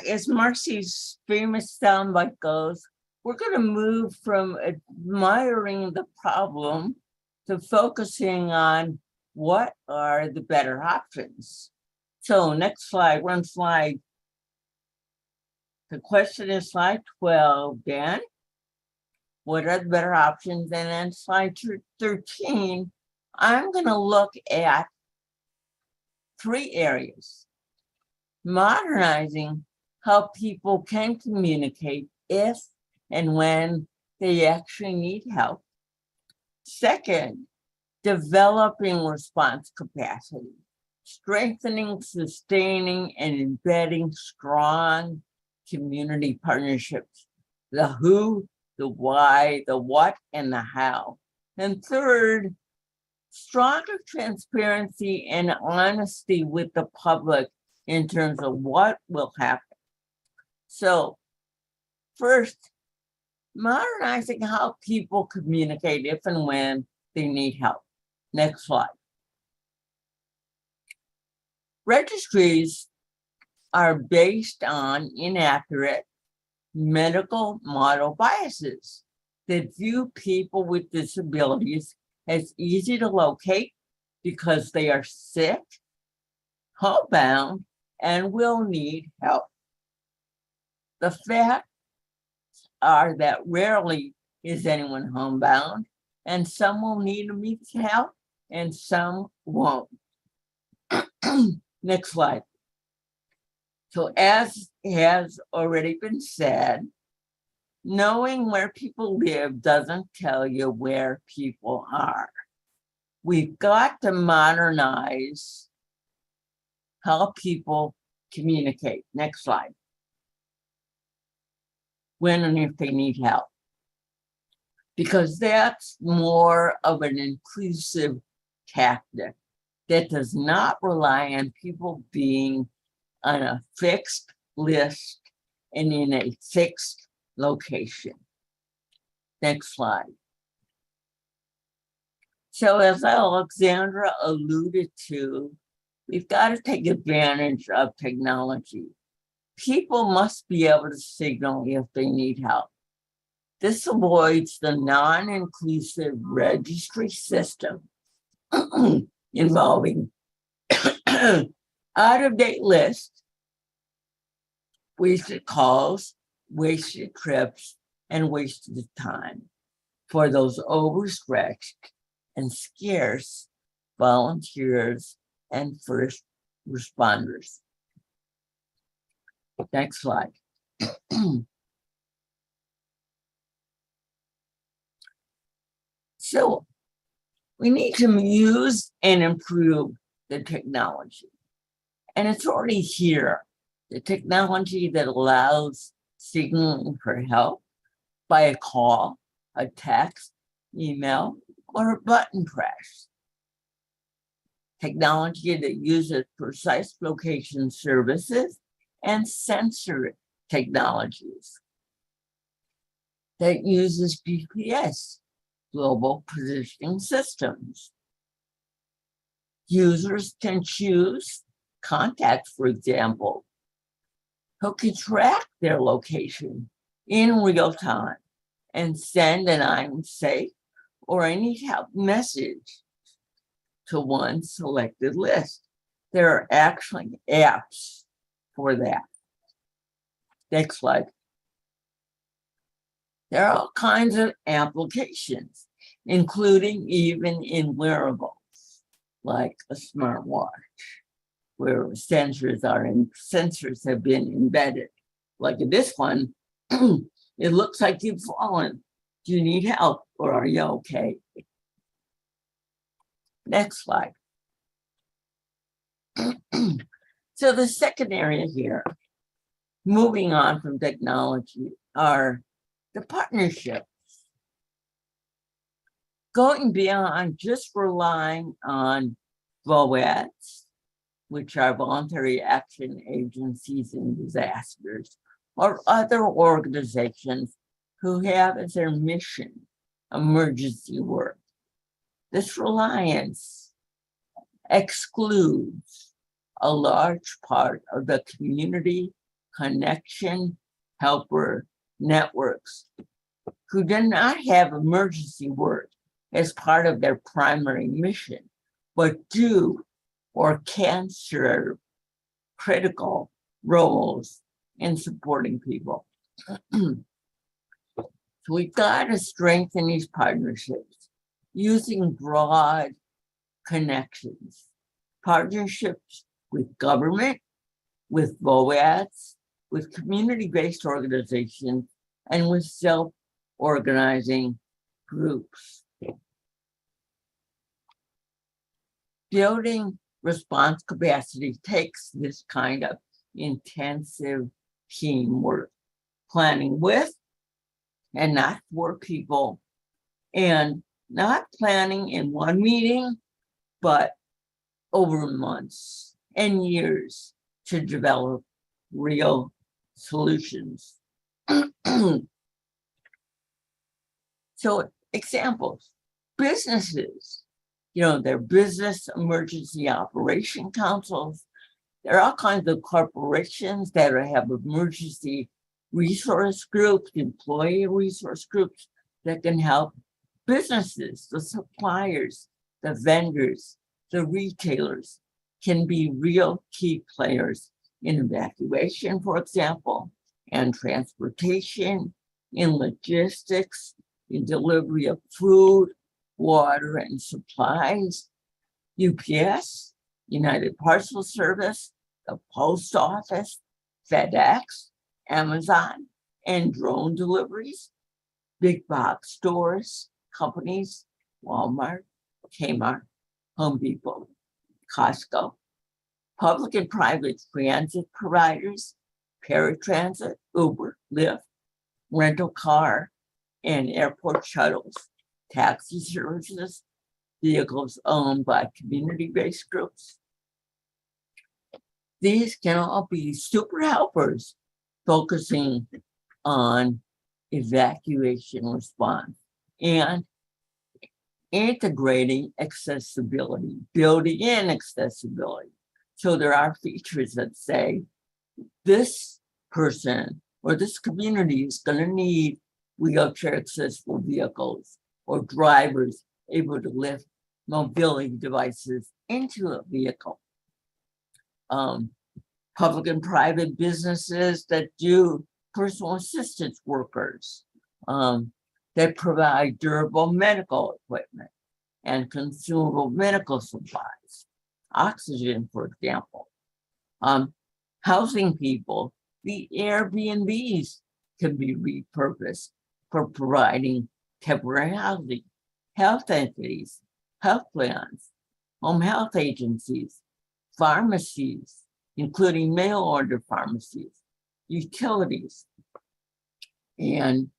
as Marcie's famous soundbite goes, we're gonna move from admiring the problem to focusing on what are the better options. So next slide, one slide. The question is slide 12, Dan. What are the better options? And then slide 13, I'm gonna look at 3 areas. Modernizing how people can communicate if and when they actually need help. Second, developing response capacity, strengthening, sustaining, and embedding strong community partnerships. The who, the why, the what, and the how. And third, stronger transparency and honesty with the public in terms of what will happen. So first, modernizing how people communicate if and when they need help. Next slide. Registries are based on inaccurate medical model biases that view people with disabilities as easy to locate because they are sick, homebound, and will need help. The facts are that rarely is anyone homebound, and some will need immediate help and some won't. Next slide. So as has already been said, knowing where people live doesn't tell you where people are. We've got to modernize how people communicate. Next slide. When and if they need help. Because that's more of an inclusive tactic that does not rely on people being on a fixed list and in a fixed location. Next slide. So as Alexandra alluded to, we've got to take advantage of technology. People must be able to signal if they need help. This avoids the non-inclusive registry system involving out-of-date lists, wasted calls, wasted trips, and wasted time for those overstretched and scarce volunteers and first responders. Next slide. So we need to use and improve the technology. And it's already here. The technology that allows signaling for help by a call, a text, email, or a button press. Technology that uses precise location services and sensor technologies that uses GPS, global positioning systems. Users can choose contacts, for example, who can track their location in real time and send an "I'm safe" or "I need help" message to one selected list. There are actually apps for that. Next slide. There are all kinds of applications, including even in wearables, like a smartwatch, where sensors have been embedded. Like in this one, it looks like you've fallen. Do you need help, or are you okay? Next slide. So the second area here, moving on from technology, are the partnerships. Going beyond just relying on VOADs, which are voluntary action agencies and disasters, or other organizations who have as their mission emergency work. This reliance excludes a large part of the community connection helper networks who do not have emergency work as part of their primary mission, but do or can serve critical roles in supporting people. So we've got to strengthen these partnerships using broad connections, partnerships with government, with VOADs, with community-based organizations, and with self-organizing groups. Building response capacity takes this kind of intensive teamwork, planning with and not for people, and not planning in one meeting, but over months and years to develop real solutions. So examples, businesses, they're business emergency operation councils. There are all kinds of corporations that have emergency resource groups, employee resource groups that can help businesses, the suppliers, the vendors, the retailers can be real key players in evacuation, for example, and transportation, in logistics, in delivery of food, water, and supplies, UPS, United Parcel Service, the Post Office, FedEx, Amazon, and drone deliveries, big box stores, companies, Walmart, Kmart, Home Depot, Costco, public and private transit providers, paratransit, Uber, Lyft, rental car, and airport shuttles, taxi services, vehicles owned by community-based groups. These can all be super helpers focusing on evacuation response and integrating accessibility, building in accessibility. So there are features that say this person or this community is going to need wheelchair accessible vehicles or drivers able to lift mobility devices into a vehicle. Public and private businesses that do personal assistance workers, that provide durable medical equipment and consumable medical supplies, oxygen, for example. Housing people, the Airbnbs can be repurposed for providing temporary housing, health entities, health plans, home health agencies, pharmacies, including mail order pharmacies, utilities, and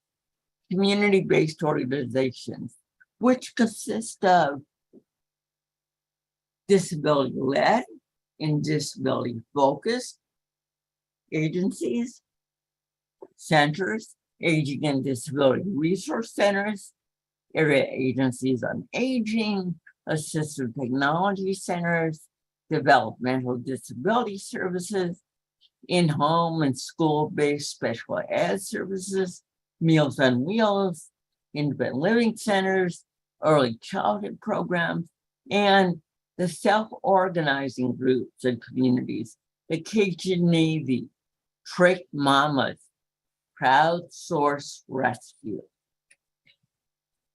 community-based organizations, which consist of disability-led and disability-focused agencies, centers, aging and disability resource centers, area agencies on aging, assistive technology centers, developmental disability services, in-home and school-based special ed services, Meals on Wheels, independent living centers, early childhood programs, and the self-organizing groups and communities, the Cajun Navy, Trick Mamas, Crowdsource Rescue.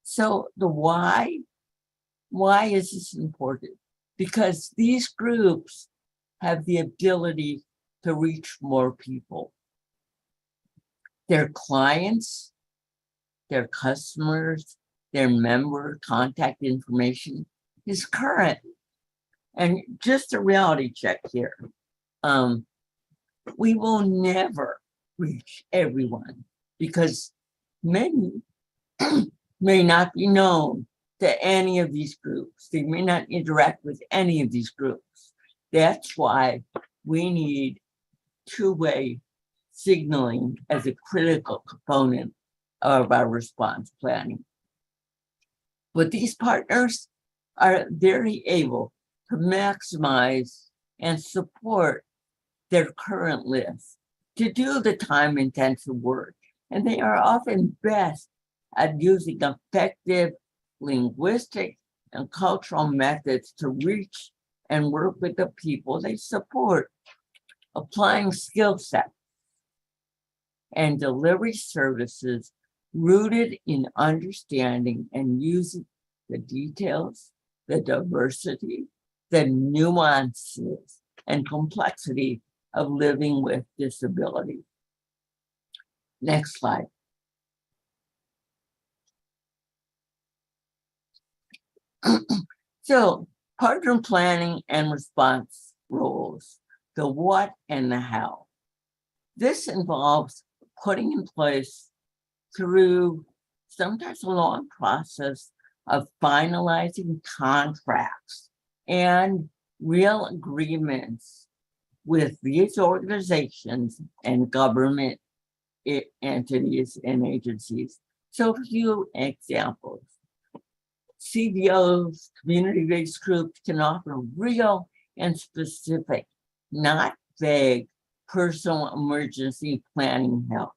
So the why is this important? Because these groups have the ability to reach more people. Their clients, their customers, their member contact information is current. And just a reality check here. We will never reach everyone because many may not be known to any of these groups. They may not interact with any of these groups. That's why we need two-way signaling as a critical component of our response planning. But these partners are very able to maximize and support their current list to do the time-intensive work. And they are often best at using effective linguistic and cultural methods to reach and work with the people they support, applying skill sets and delivery services rooted in understanding and using the details, the diversity, the nuances, and complexity of living with disability. Next slide. So, partner planning and response roles, the what and the how. This involves putting in place through sometimes a long process of finalizing contracts and real agreements with these organizations and government entities and agencies. So a few examples. CBOs, community-based groups, can offer real and specific, not vague, personal emergency planning help,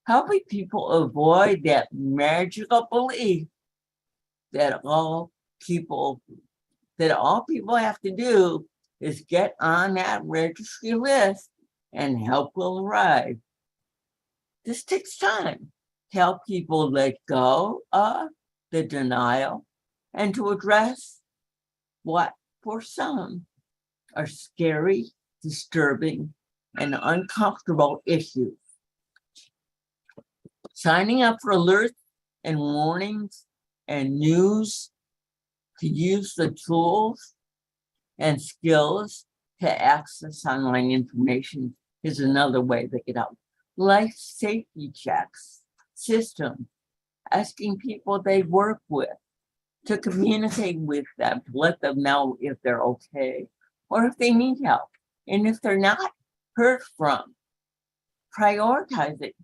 helping people avoid that magical belief that all people have to do is get on that registry list and help will arrive. This takes time to help people let go of the denial and to address what for some are scary, disturbing, and uncomfortable issues. Signing up for alerts and warnings and news to use the tools and skills to access online information is another way to get out. Life safety checks, system, asking people they work with to communicate with them, to let them know if they're okay or if they need help. And if they're not heard from, prioritizing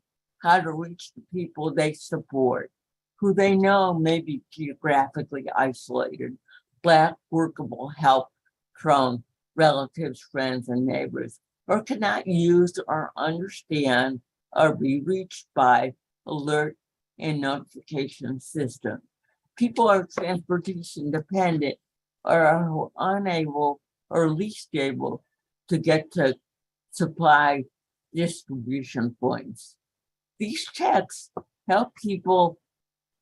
how to reach the people they support, who they know may be geographically isolated, lack workable help from relatives, friends, and neighbors, or cannot use or understand or be reached by alert and notification system. People are transportation dependent or are unable or least able to get to supply distribution points. These checks help people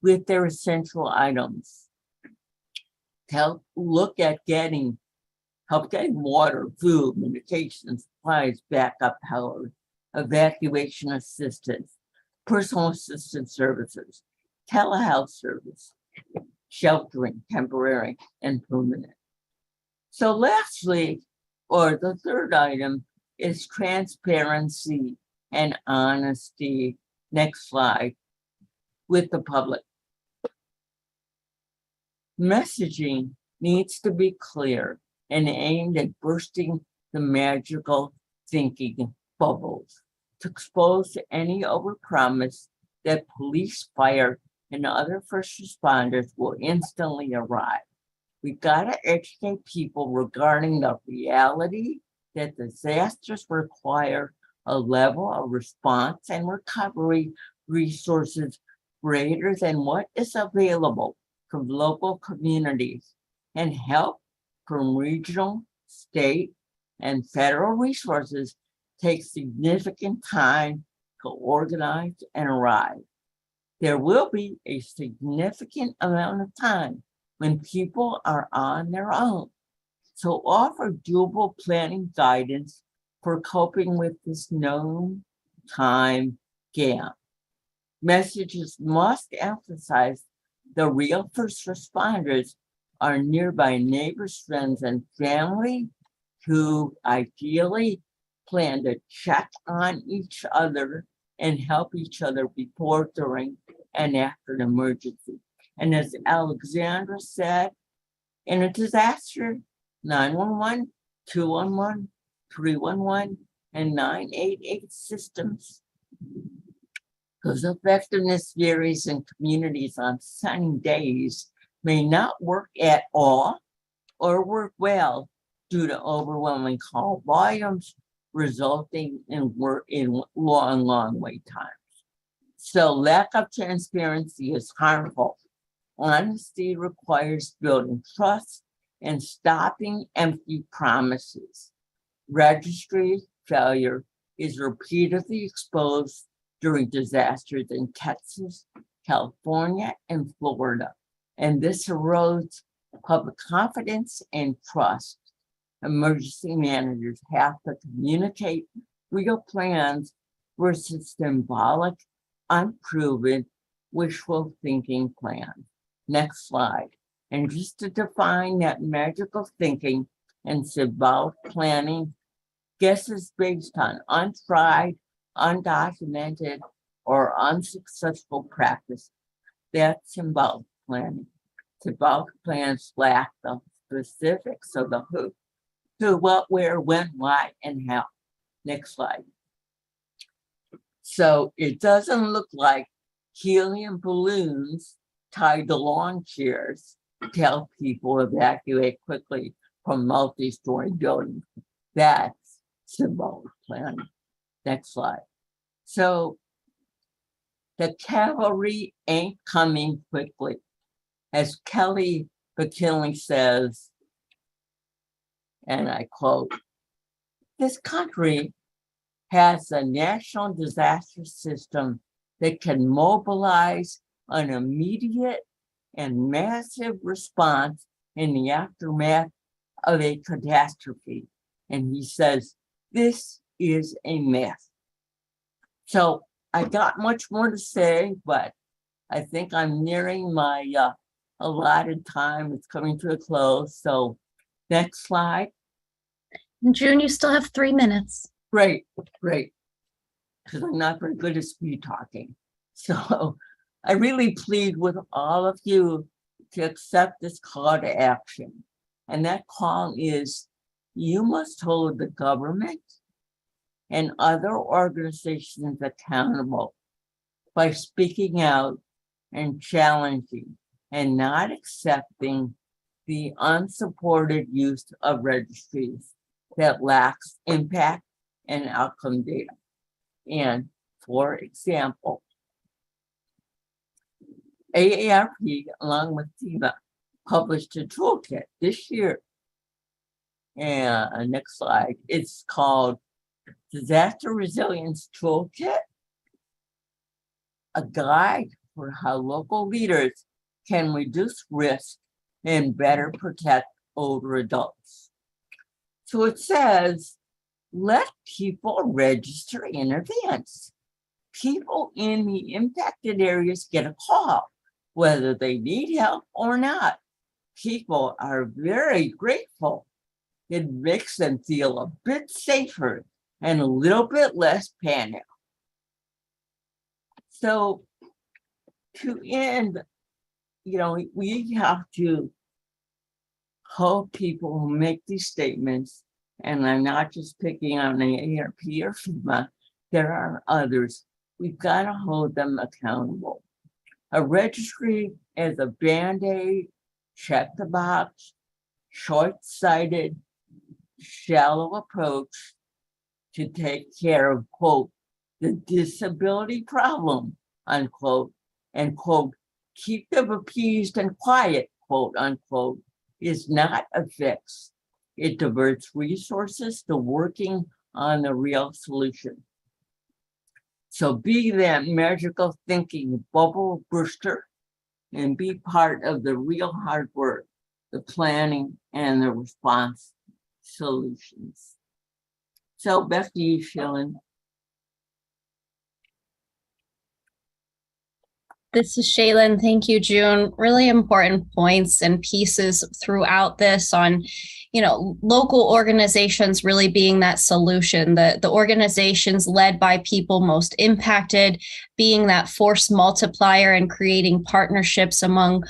with their essential items, help getting water, food, medication, supplies, backup power, evacuation assistance, personal assistance services, telehealth service, sheltering, temporary and permanent. So lastly, or the third item is transparency and honesty. Next slide, with the public. Messaging needs to be clear and aimed at bursting the magical thinking bubbles to expose any overpromise that police, fire, and other first responders will instantly arrive. We've got to educate people regarding the reality that disasters require a level of response and recovery resources greater than what is available from local communities, and help from regional, state, and federal resources takes significant time to organize and arrive. There will be a significant amount of time when people are on their own. So offer doable planning guidance for coping with this known time gap. Messages must emphasize the real first responders are nearby neighbors, friends, and family who ideally plan to check on each other and help each other before, during, and after an emergency. And as Alexandra said, in a disaster, 911, 211, 311, and 988 systems, whose effectiveness varies in communities on sunny days, may not work at all or work well due to overwhelming call volumes, resulting in long wait times. So lack of transparency is harmful. Honesty requires building trust and stopping empty promises. Registry failure is repeatedly exposed during disasters in Texas, California, and Florida, and this erodes public confidence and trust. Emergency managers have to communicate real plans versus symbolic, unproven, wishful thinking plans. Next slide. And just to define that magical thinking and symbolic planning, guess is based on untried, undocumented, or unsuccessful practice. That's symbolic planning. Symbolic plans lack the specifics of the who, what, where, when, why, and how. Next slide. So it doesn't look like helium balloons tied to lawn chairs to help people evacuate quickly from multi-story buildings. That's symbolic planning. Next slide. So the cavalry ain't coming quickly. As Kelly McKinley says, and I quote, this country has a national disaster system that can mobilize an immediate and massive response in the aftermath of a catastrophe. And he says, this is a myth. So I got much more to say, but I think I'm nearing my allotted time. It's coming to a close. So next slide. June, you still have 3 minutes. Great, great. Because I'm not very good at speed talking. So I really plead with all of you to accept this call to action. And that call is, you must hold the government and other organizations accountable by speaking out and challenging and not accepting the unsupported use of registries that lacks impact and outcome data. And for example, AARP, along with Fema, published a toolkit this year. And next slide, it's called Disaster Resilience Toolkit, a guide for how local leaders can reduce risk and better protect older adults. So it says, let people register in advance. People in the impacted areas get a call, whether they need help or not. People are very grateful. It makes them feel a bit safer and a little bit less panic. So to end, we have to hold people who make these statements, and I'm not just picking on the AARP or FEMA, there are others. We've got to hold them accountable. A registry is a Band-Aid, check the box, short-sighted, shallow approach to take care of, quote, the disability problem, unquote, and, quote, keep them appeased and quiet, quote, unquote, is not a fix. It diverts resources to working on the real solution. So be that magical thinking bubble burster and be part of the real hard work, the planning and the response solutions. So back to you, Shaylin. This is Shaylin. Thank you, June. Really important points and pieces throughout this on, local organizations really being that solution, the organizations led by people most impacted, being that force multiplier and creating partnerships among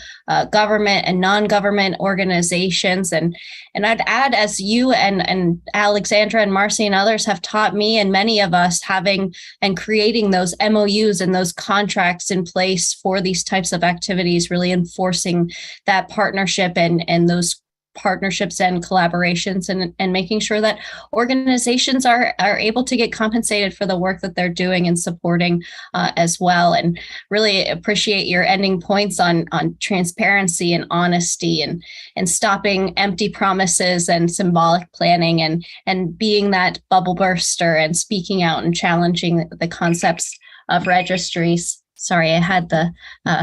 government and non-government organizations. And I'd add, as you and Alexandra and Marcie and others have taught me and many of us, having and creating those MOUs and those contracts in place for these types of activities, really enforcing that partnership and those partnerships and collaborations, and making sure that organizations are able to get compensated for the work that they're doing and supporting as well. And really appreciate your ending points on transparency and honesty and stopping empty promises and symbolic planning and being that bubble burster and speaking out and challenging the concepts of registries. Sorry, I had the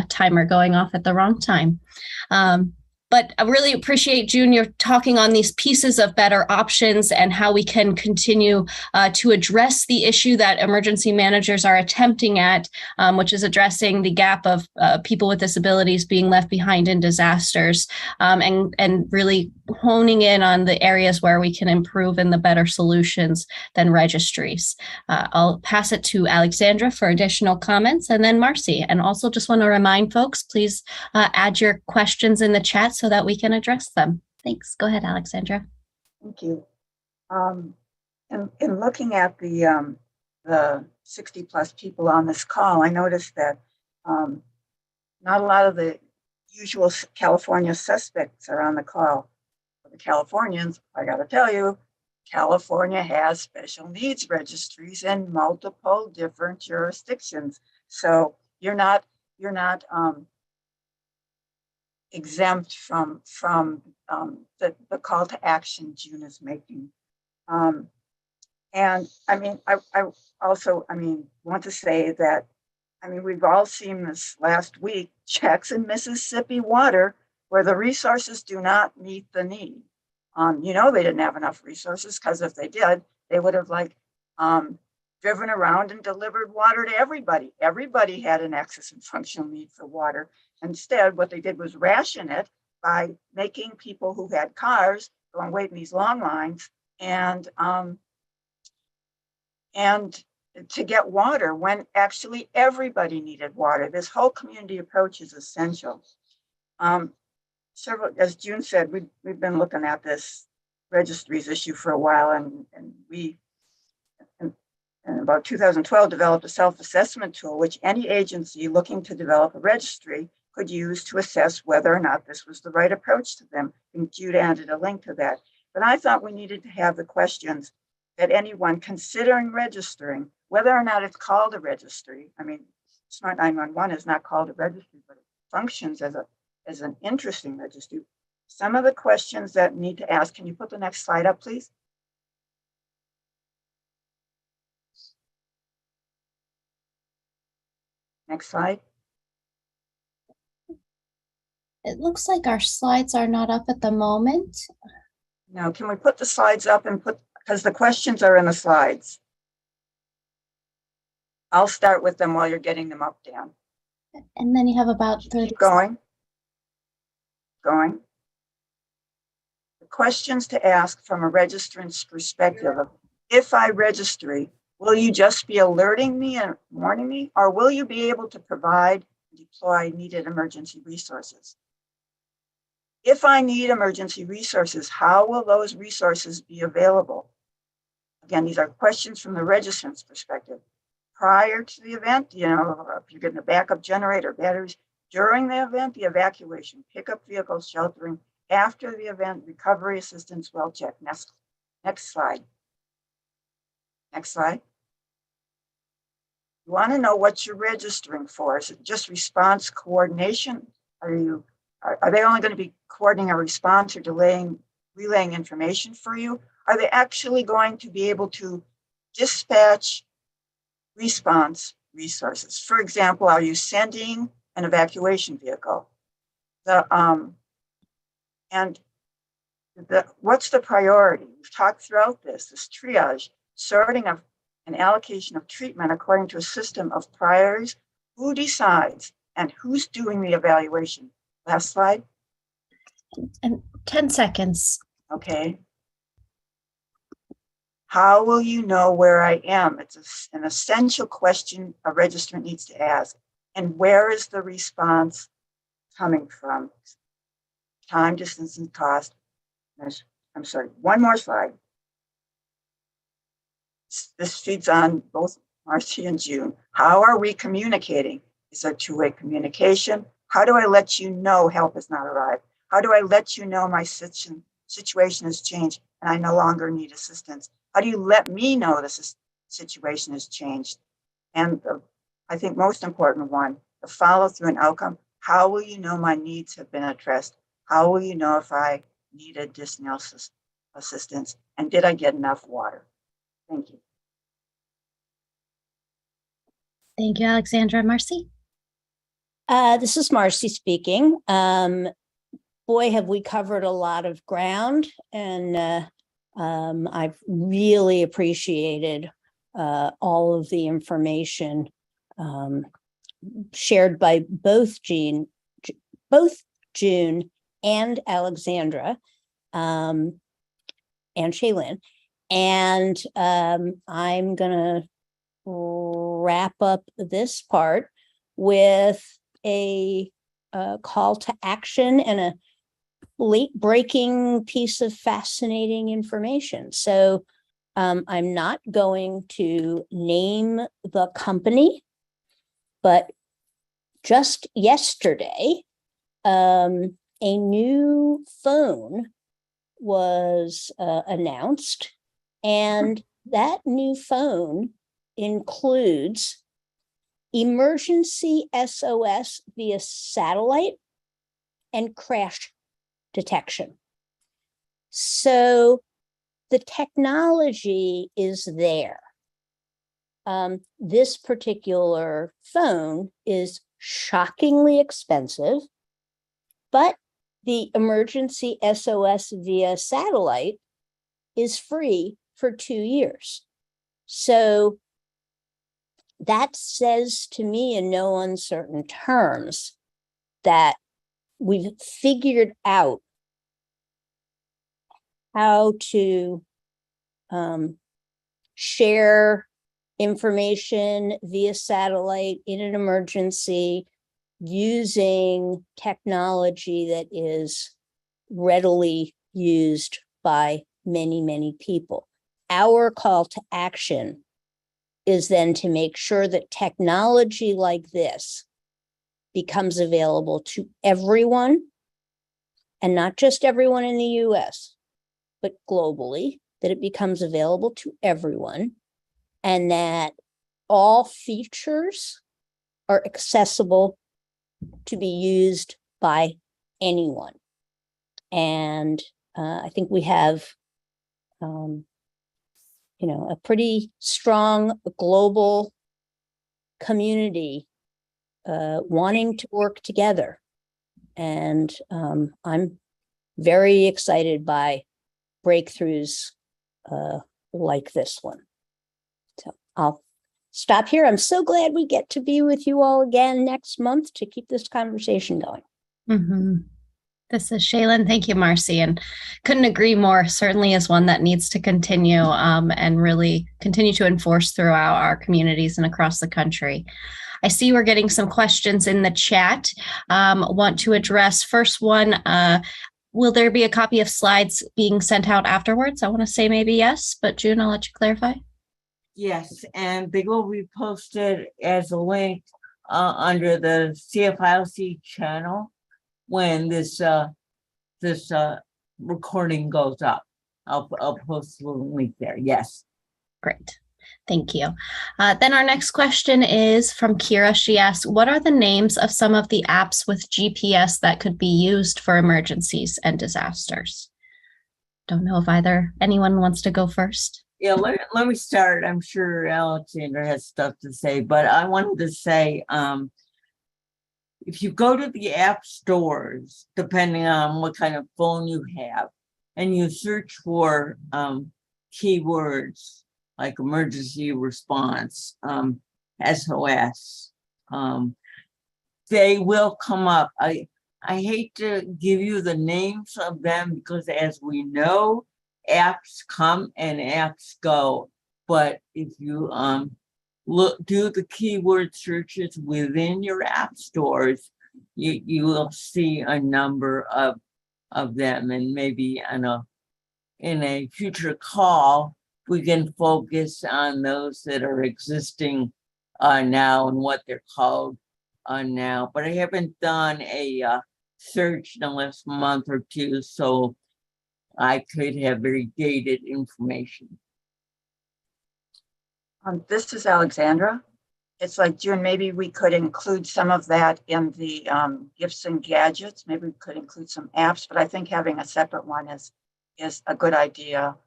timer going off at the wrong time. But I really appreciate, June, you're talking on these pieces of better options and how we can continue to address the issue that emergency managers are attempting at, which is addressing the gap of people with disabilities being left behind in disasters, and really honing in on the areas where we can improve and the better solutions than registries. I'll pass it to Alexandra for additional comments, and then Marcie. And also just want to remind folks, please add your questions in the chat so that we can address them. Thanks. Go ahead, Alexandra. Thank you. In looking at the 60 plus people on this call, I noticed that not a lot of the usual California suspects are on the call. For the Californians, I got to tell you, California has special needs registries in multiple different jurisdictions. So you're not exempt from the call to action June is making. And I mean, I also, I mean, want to say that, I mean, we've all seen this last week, checks in Mississippi water where the resources do not meet the need. You know, they didn't have enough resources because if they did, they would have like driven around and delivered water to everybody. Everybody had an access and functional need for water. Instead, what they did was ration it by making people who had cars go and wait in these long lines and to get water when actually everybody needed water. This whole community approach is essential. Several, as June said, we've been looking at this registries issue for a while, and we, in about 2012, developed a self-assessment tool, which any agency looking to develop a registry could use to assess whether or not this was the right approach to them. And Jude added a link to that. But I thought we needed to have the questions that anyone considering registering, whether or not it's called a registry. I mean, Smart 911 is not called a registry, but it functions as an interesting registry. Some of the questions that need to ask, can you put the next slide up, please? Next slide. It looks like our slides are not up at the moment. Now, can we put the slides up and put, because the questions are in the slides. I'll start with them while you're getting them up, Dan. And then you have about 30 Keep going. The questions to ask from a registrant's perspective of, if I register, will you just be alerting me and warning me, or will you be able to provide and deploy needed emergency resources? If I need emergency resources, how will those resources be available? Again, these are questions from the registrant's perspective. Prior to the event, you know, if you're getting a backup generator, batteries, during the event, the evacuation, pickup vehicles, sheltering, after the event, recovery assistance, well check. Next slide. Next slide. You want to know what you're registering for. Is it just response coordination? Are they only going to be coordinating a response or relaying information for you? Are they actually going to be able to dispatch response resources? For example, are you sending an evacuation vehicle? What's the priority? We've talked throughout this triage, sorting of an allocation of treatment according to a system of priorities. Who decides and who's doing the evaluation? Last slide. and 10 seconds. Okay. How will you know where I am? It's an essential question a registrant needs to ask. And where is the response coming from? Time, distance, and cost. I'm sorry, one more slide. This feeds on both Marcie and June. How are we communicating? Is there two-way communication? How do I let you know help has not arrived? How do I let you know my situation has changed and I no longer need assistance? How do you let me know this situation has changed? And I think most important one, the follow through and outcome. How will you know my needs have been addressed? How will you know if I need additional assistance? And did I get enough water? Thank you. Thank you, Alexandra. Marcie? This is Marcie speaking. Boy, have we covered a lot of ground, and I've really appreciated all of the information shared by both June and Alexandra and Shaylin. And I'm gonna wrap up this part with a call to action and a late breaking piece of fascinating information. So I'm not going to name the company, but just yesterday, a new phone was announced, and that new phone includes emergency SOS via satellite and crash detection. So the technology is there. This particular phone is shockingly expensive, but the emergency SOS via satellite is free for 2 years. So that says to me in no uncertain terms that we've figured out how to share information via satellite in an emergency using technology that is readily used by many, many people. Our call to action is then to make sure that technology like this becomes available to everyone, and not just everyone in the US, but globally, that it becomes available to everyone, and that all features are accessible to be used by anyone. And I think we have, a pretty strong global community wanting to work together. And I'm very excited by breakthroughs like this one. So I'll stop here. I'm so glad we get to be with you all again next month to keep this conversation going. Mm-hmm. This is Shaylin. Thank you, Marcie. And couldn't agree more. Certainly is one that needs to continue and really continue to enforce throughout our communities and across the country. I see we're getting some questions in the chat. Want to address first one. Will there be a copy of slides being sent out afterwards? I want to say maybe yes, but June, I'll let you clarify. Yes, and they will be posted as a link under the CFILC channel when this recording goes up. I'll post the link there. Yes. Great. Thank you. Then our next question is from Kira. She asks, what are the names of some of the apps with GPS that could be used for emergencies and disasters? Don't know if anyone wants to go first. Yeah, let me start. I'm sure Alexandra has stuff to say, but I wanted to say, if you go to the app stores, depending on what kind of phone you have, and you search for keywords like emergency response, SOS, they will come up. I hate to give you the names of them because, as we know, apps come and apps go. But if you do the keyword searches within your app stores, you will see a number of them, and maybe in a future call we can focus on those that are existing now and what they're called now. But I haven't done a search in the last month or two, so I could have very dated information. This is Alexandra. It's like, June, maybe we could include some of that in the gifts and gadgets. Maybe we could include some apps, but I think having a separate one is a good idea.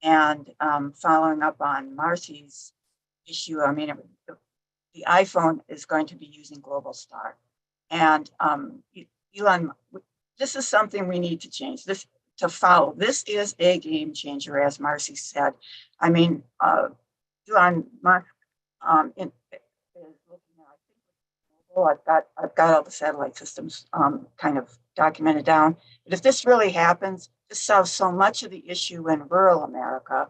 And following up on Marcie's issue, I mean, the iPhone is going to be using Global Star. And Elon, this is something we need to change. This to follow. This is a game changer, as Marcie said. I mean, Elon Musk is looking at, I've got all the satellite systems kind of documented down. But if this really happens, this solves so much of the issue in rural America.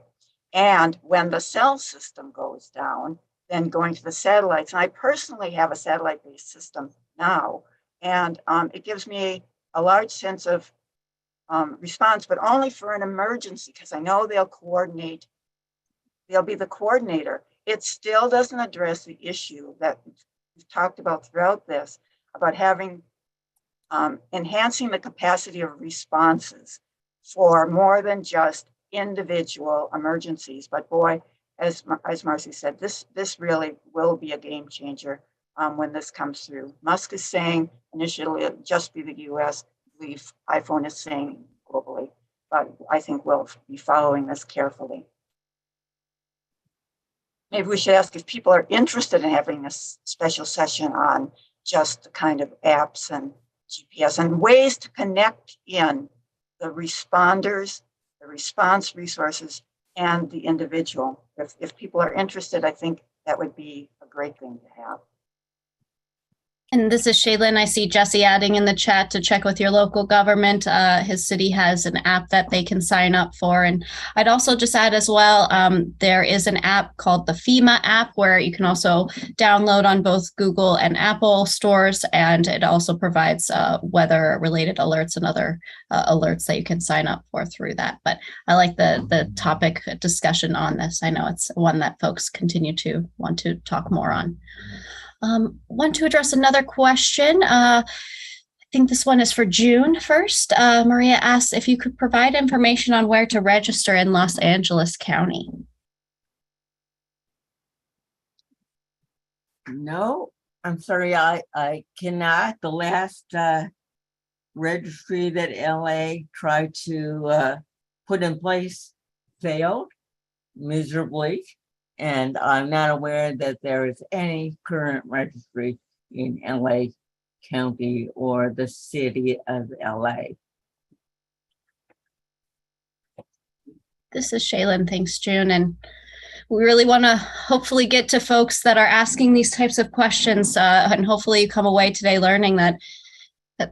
And when the cell system goes down, then going to the satellites. And I personally have a satellite-based system now, and it gives me a large sense of response, but only for an emergency, because I know they'll coordinate. They'll be the coordinator. It still doesn't address the issue that we've talked about throughout this, about having enhancing the capacity of responses for more than just individual emergencies. But boy, as Marcie said, this really will be a game changer when this comes through. Musk is saying initially it'll just be the US. I believe iPhone is saying globally. but I think we'll be following this carefully. Maybe we should ask if people are interested in having a special session on just the kind of apps and GPS and ways to connect in the responders, the response resources, and the individual. If people are interested, I think that would be a great thing to have. And this is Shaylin. I see Jesse adding in the chat to check with your local government. His city has an app that they can sign up for. And I'd also just add as well, there is an app called the Fema app where you can also download on both Google and Apple stores. And it also provides weather-related alerts and other alerts that you can sign up for through that. But I like the topic discussion on this. I know it's one that folks continue to want to talk more on. Want to address another question. I think this one is for June first. Maria asks if you could provide information on where to register in Los Angeles County. No, I'm sorry, I cannot. The last registry that LA tried to put in place failed miserably. And I'm not aware that there is any current registry in LA County or the city of LA. This is Shaylin. Thanks, June. And we really want to hopefully get to folks that are asking these types of questions. And hopefully you come away today learning that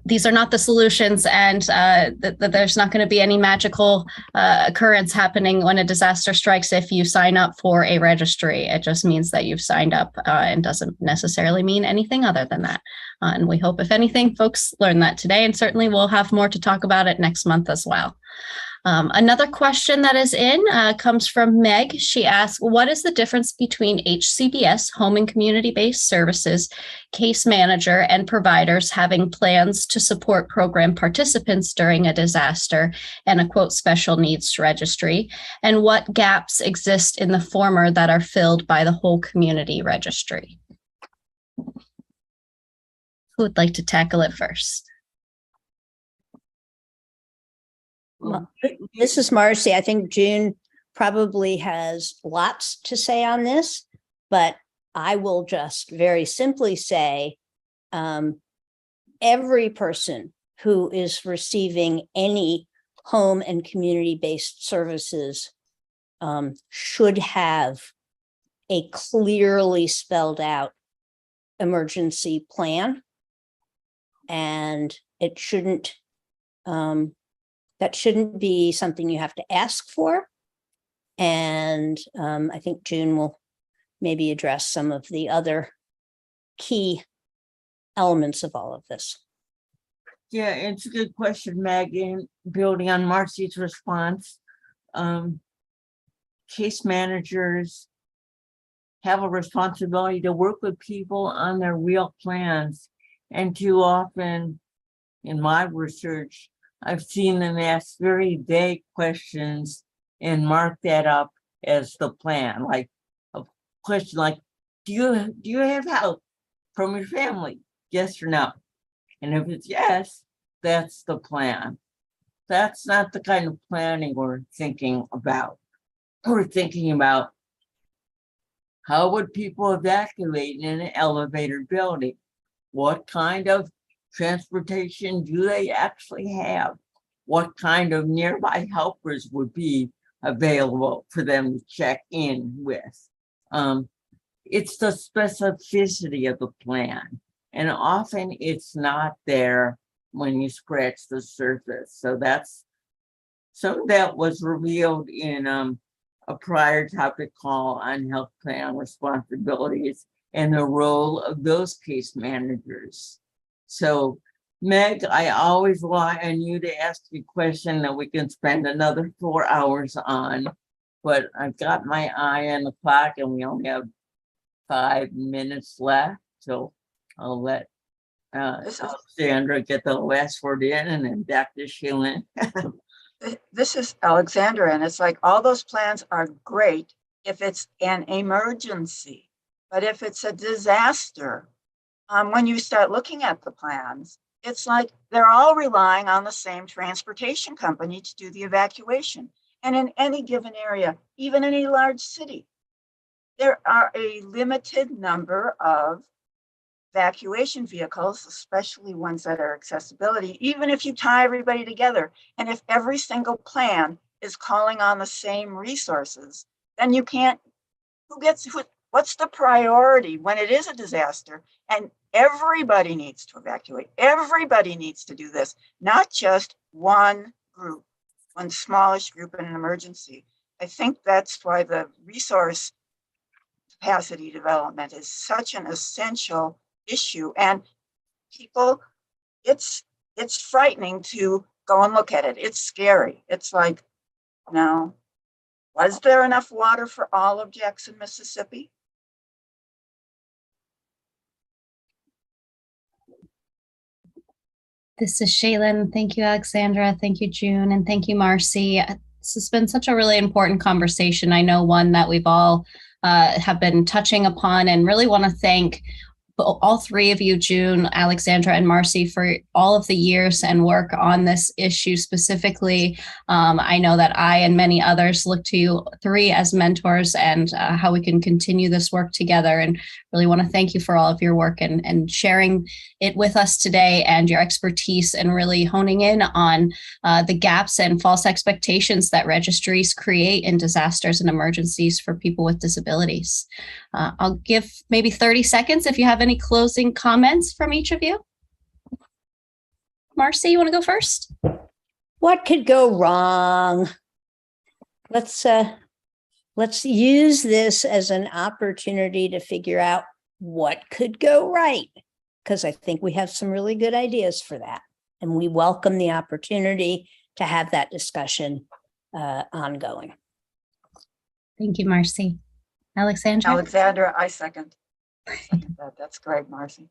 these are not the solutions, and that there's not going to be any magical occurrence happening when a disaster strikes if you sign up for a registry. It just means that you've signed up and doesn't necessarily mean anything other than that. And we hope, if anything, folks learn that today, and certainly we'll have more to talk about it next month as well. Another question that is in comes from Meg. She asks, what is the difference between HCBS, home and community-based services, case manager, and providers having plans to support program participants during a disaster and a quote special needs registry? And what gaps exist in the former that are filled by the whole community registry? Who would like to tackle it first? Well, this is Marcie. I think June probably has lots to say on this, but I will just very simply say every person who is receiving any home and community-based services should have a clearly spelled out emergency plan. And it shouldn't, that shouldn't be something you have to ask for. And I think June will maybe address some of the other key elements of all of this. Yeah, it's a good question, Megan. Building on Marcie's response, case managers have a responsibility to work with people on their real plans. And too often in my research, I've seen them ask very vague questions and mark that up as the plan. Like a question like, do you have help from your family? Yes or no? And if it's yes, that's the plan. That's not the kind of planning we're thinking about. We're thinking about how would people evacuate in an elevator building? What kind of transportation do they actually have? What kind of nearby helpers would be available for them to check in with? It's the specificity of the plan. And often it's not there when you scratch the surface. So that's some of that was revealed in a prior topic call on health plan responsibilities and the role of those case managers. So Meg, I always rely on you to ask a question that we can spend another 4 hours on, but I've got my eye on the clock and we only have 5 minutes left. So I'll let Alexandra get the last word in, and then Dr. Shaylin. This is Alexandra, and it's like all those plans are great if it's an emergency, but if it's a disaster, when you start looking at the plans, it's like they're all relying on the same transportation company to do the evacuation. And in any given area, even in a large city, there are a limited number of evacuation vehicles, especially ones that are accessibility, even if you tie everybody together. And if every single plan is calling on the same resources, then you can't, what's the priority when it is a disaster? And everybody needs to evacuate. Everybody needs to do this, not just one group, one smallish group in an emergency. I think that's why the resource capacity development is such an essential issue. And people, it's frightening to go and look at it. It's scary. It's like, no, was there enough water for all of Jackson, Mississippi? This is Shaylin. Thank you, Alexandra. Thank you, June. And thank you, Marcie. This has been such a really important conversation. I know one that we've all have been touching upon, and really want to thank all three of you, June, Alexandra, and Marcie, for all of the years and work on this issue specifically. I know that I and many others look to you three as mentors, and how we can continue this work together. And really want to thank you for all of your work and sharing it with us today, and your expertise, and really honing in on the gaps and false expectations that registries create in disasters and emergencies for people with disabilities. I'll give maybe 30 seconds if you have any closing comments from each of you. Marcie, you want to go first? What could go wrong? Let's use this as an opportunity to figure out what could go right, because I think we have some really good ideas for that. And we welcome the opportunity to have that discussion ongoing. Thank you, Marcie. Alexandra, I second that. That's great, Marcie.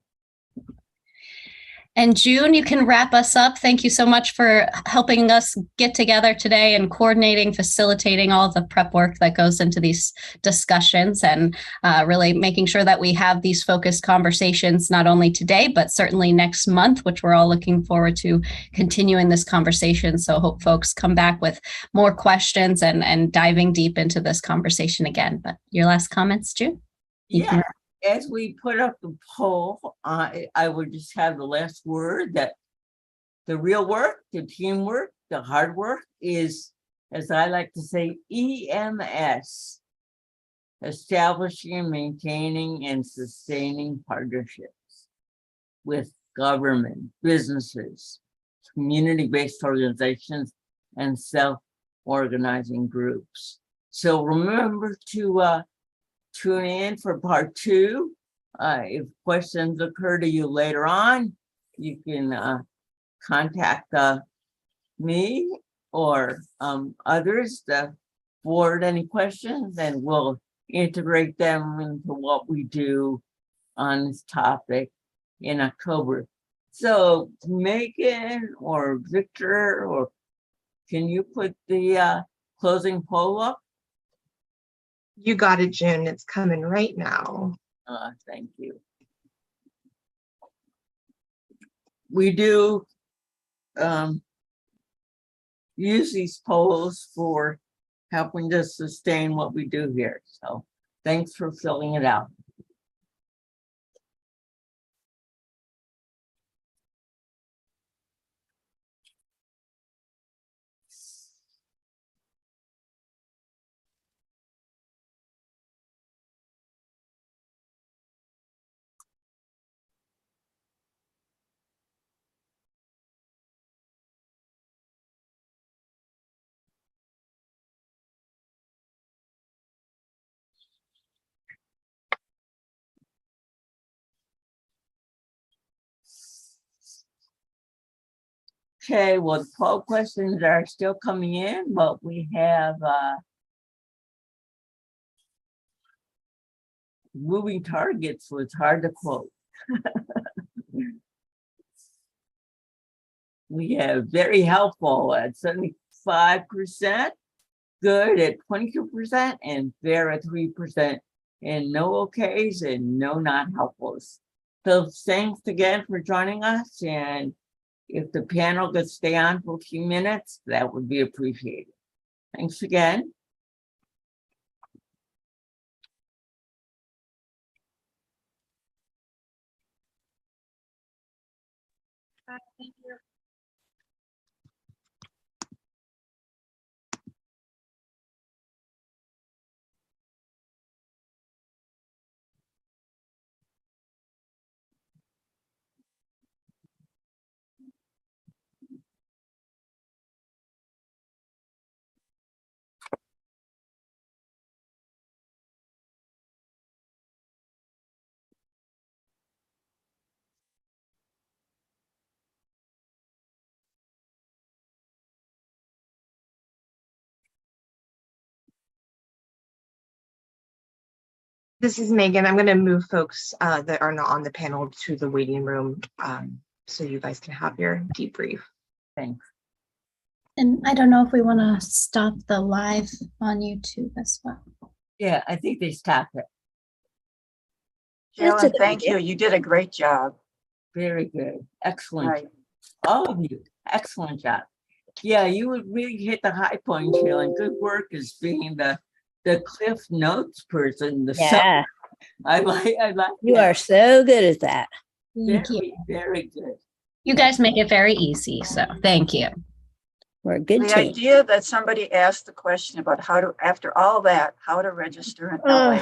And June, you can wrap us up. Thank you so much for helping us get together today and coordinating, facilitating all the prep work that goes into these discussions, and really making sure that we have these focused conversations, not only today, but certainly next month, which we're all looking forward to continuing this conversation. So hope folks come back with more questions and diving deep into this conversation again. But your last comments, June? Yeah. As we put up the poll, I would just have the last word, that the real work, the teamwork, the hard work is, as I like to say, EMS, establishing and maintaining and sustaining partnerships with government, businesses, community-based organizations, and self-organizing groups. So remember to tune in for part 2. If questions occur to you later on, you can contact me or others to forward any questions, and we'll integrate them into what we do on this topic in October. So Megan or Victor, or can you put the closing poll up? You got it, June. It's coming right now. Thank you. We do use these polls for helping to sustain what we do here. So thanks for filling it out. Okay, well, the poll questions are still coming in, but we have moving targets, so it's hard to quote. We have very helpful at 75%, good at 22%, and fair at 3%, and no okays and no not helpfuls. So thanks again for joining us, and If the panel could stay on for a few minutes, that would be appreciated. Thanks again. Thank you. This is Megan. I'm going to move folks that are not on the panel to the waiting room so you guys can have your debrief. Thanks. And I don't know if we want to stop the live on YouTube as well. Yeah, I think they stopped it. That's a Shaylin, good thank idea. you. You did a great job. Very good. Excellent. Right. All of you. Excellent job. Yeah, you would really hit the high point, Shaylin. Good work as being the Cliff Notes person. Yeah, I like you that. are so good at that. Thank you. Very good. You guys make it very easy, so thank you. We're a good The team. idea that somebody asked the question about how to, after all that, how to register an LA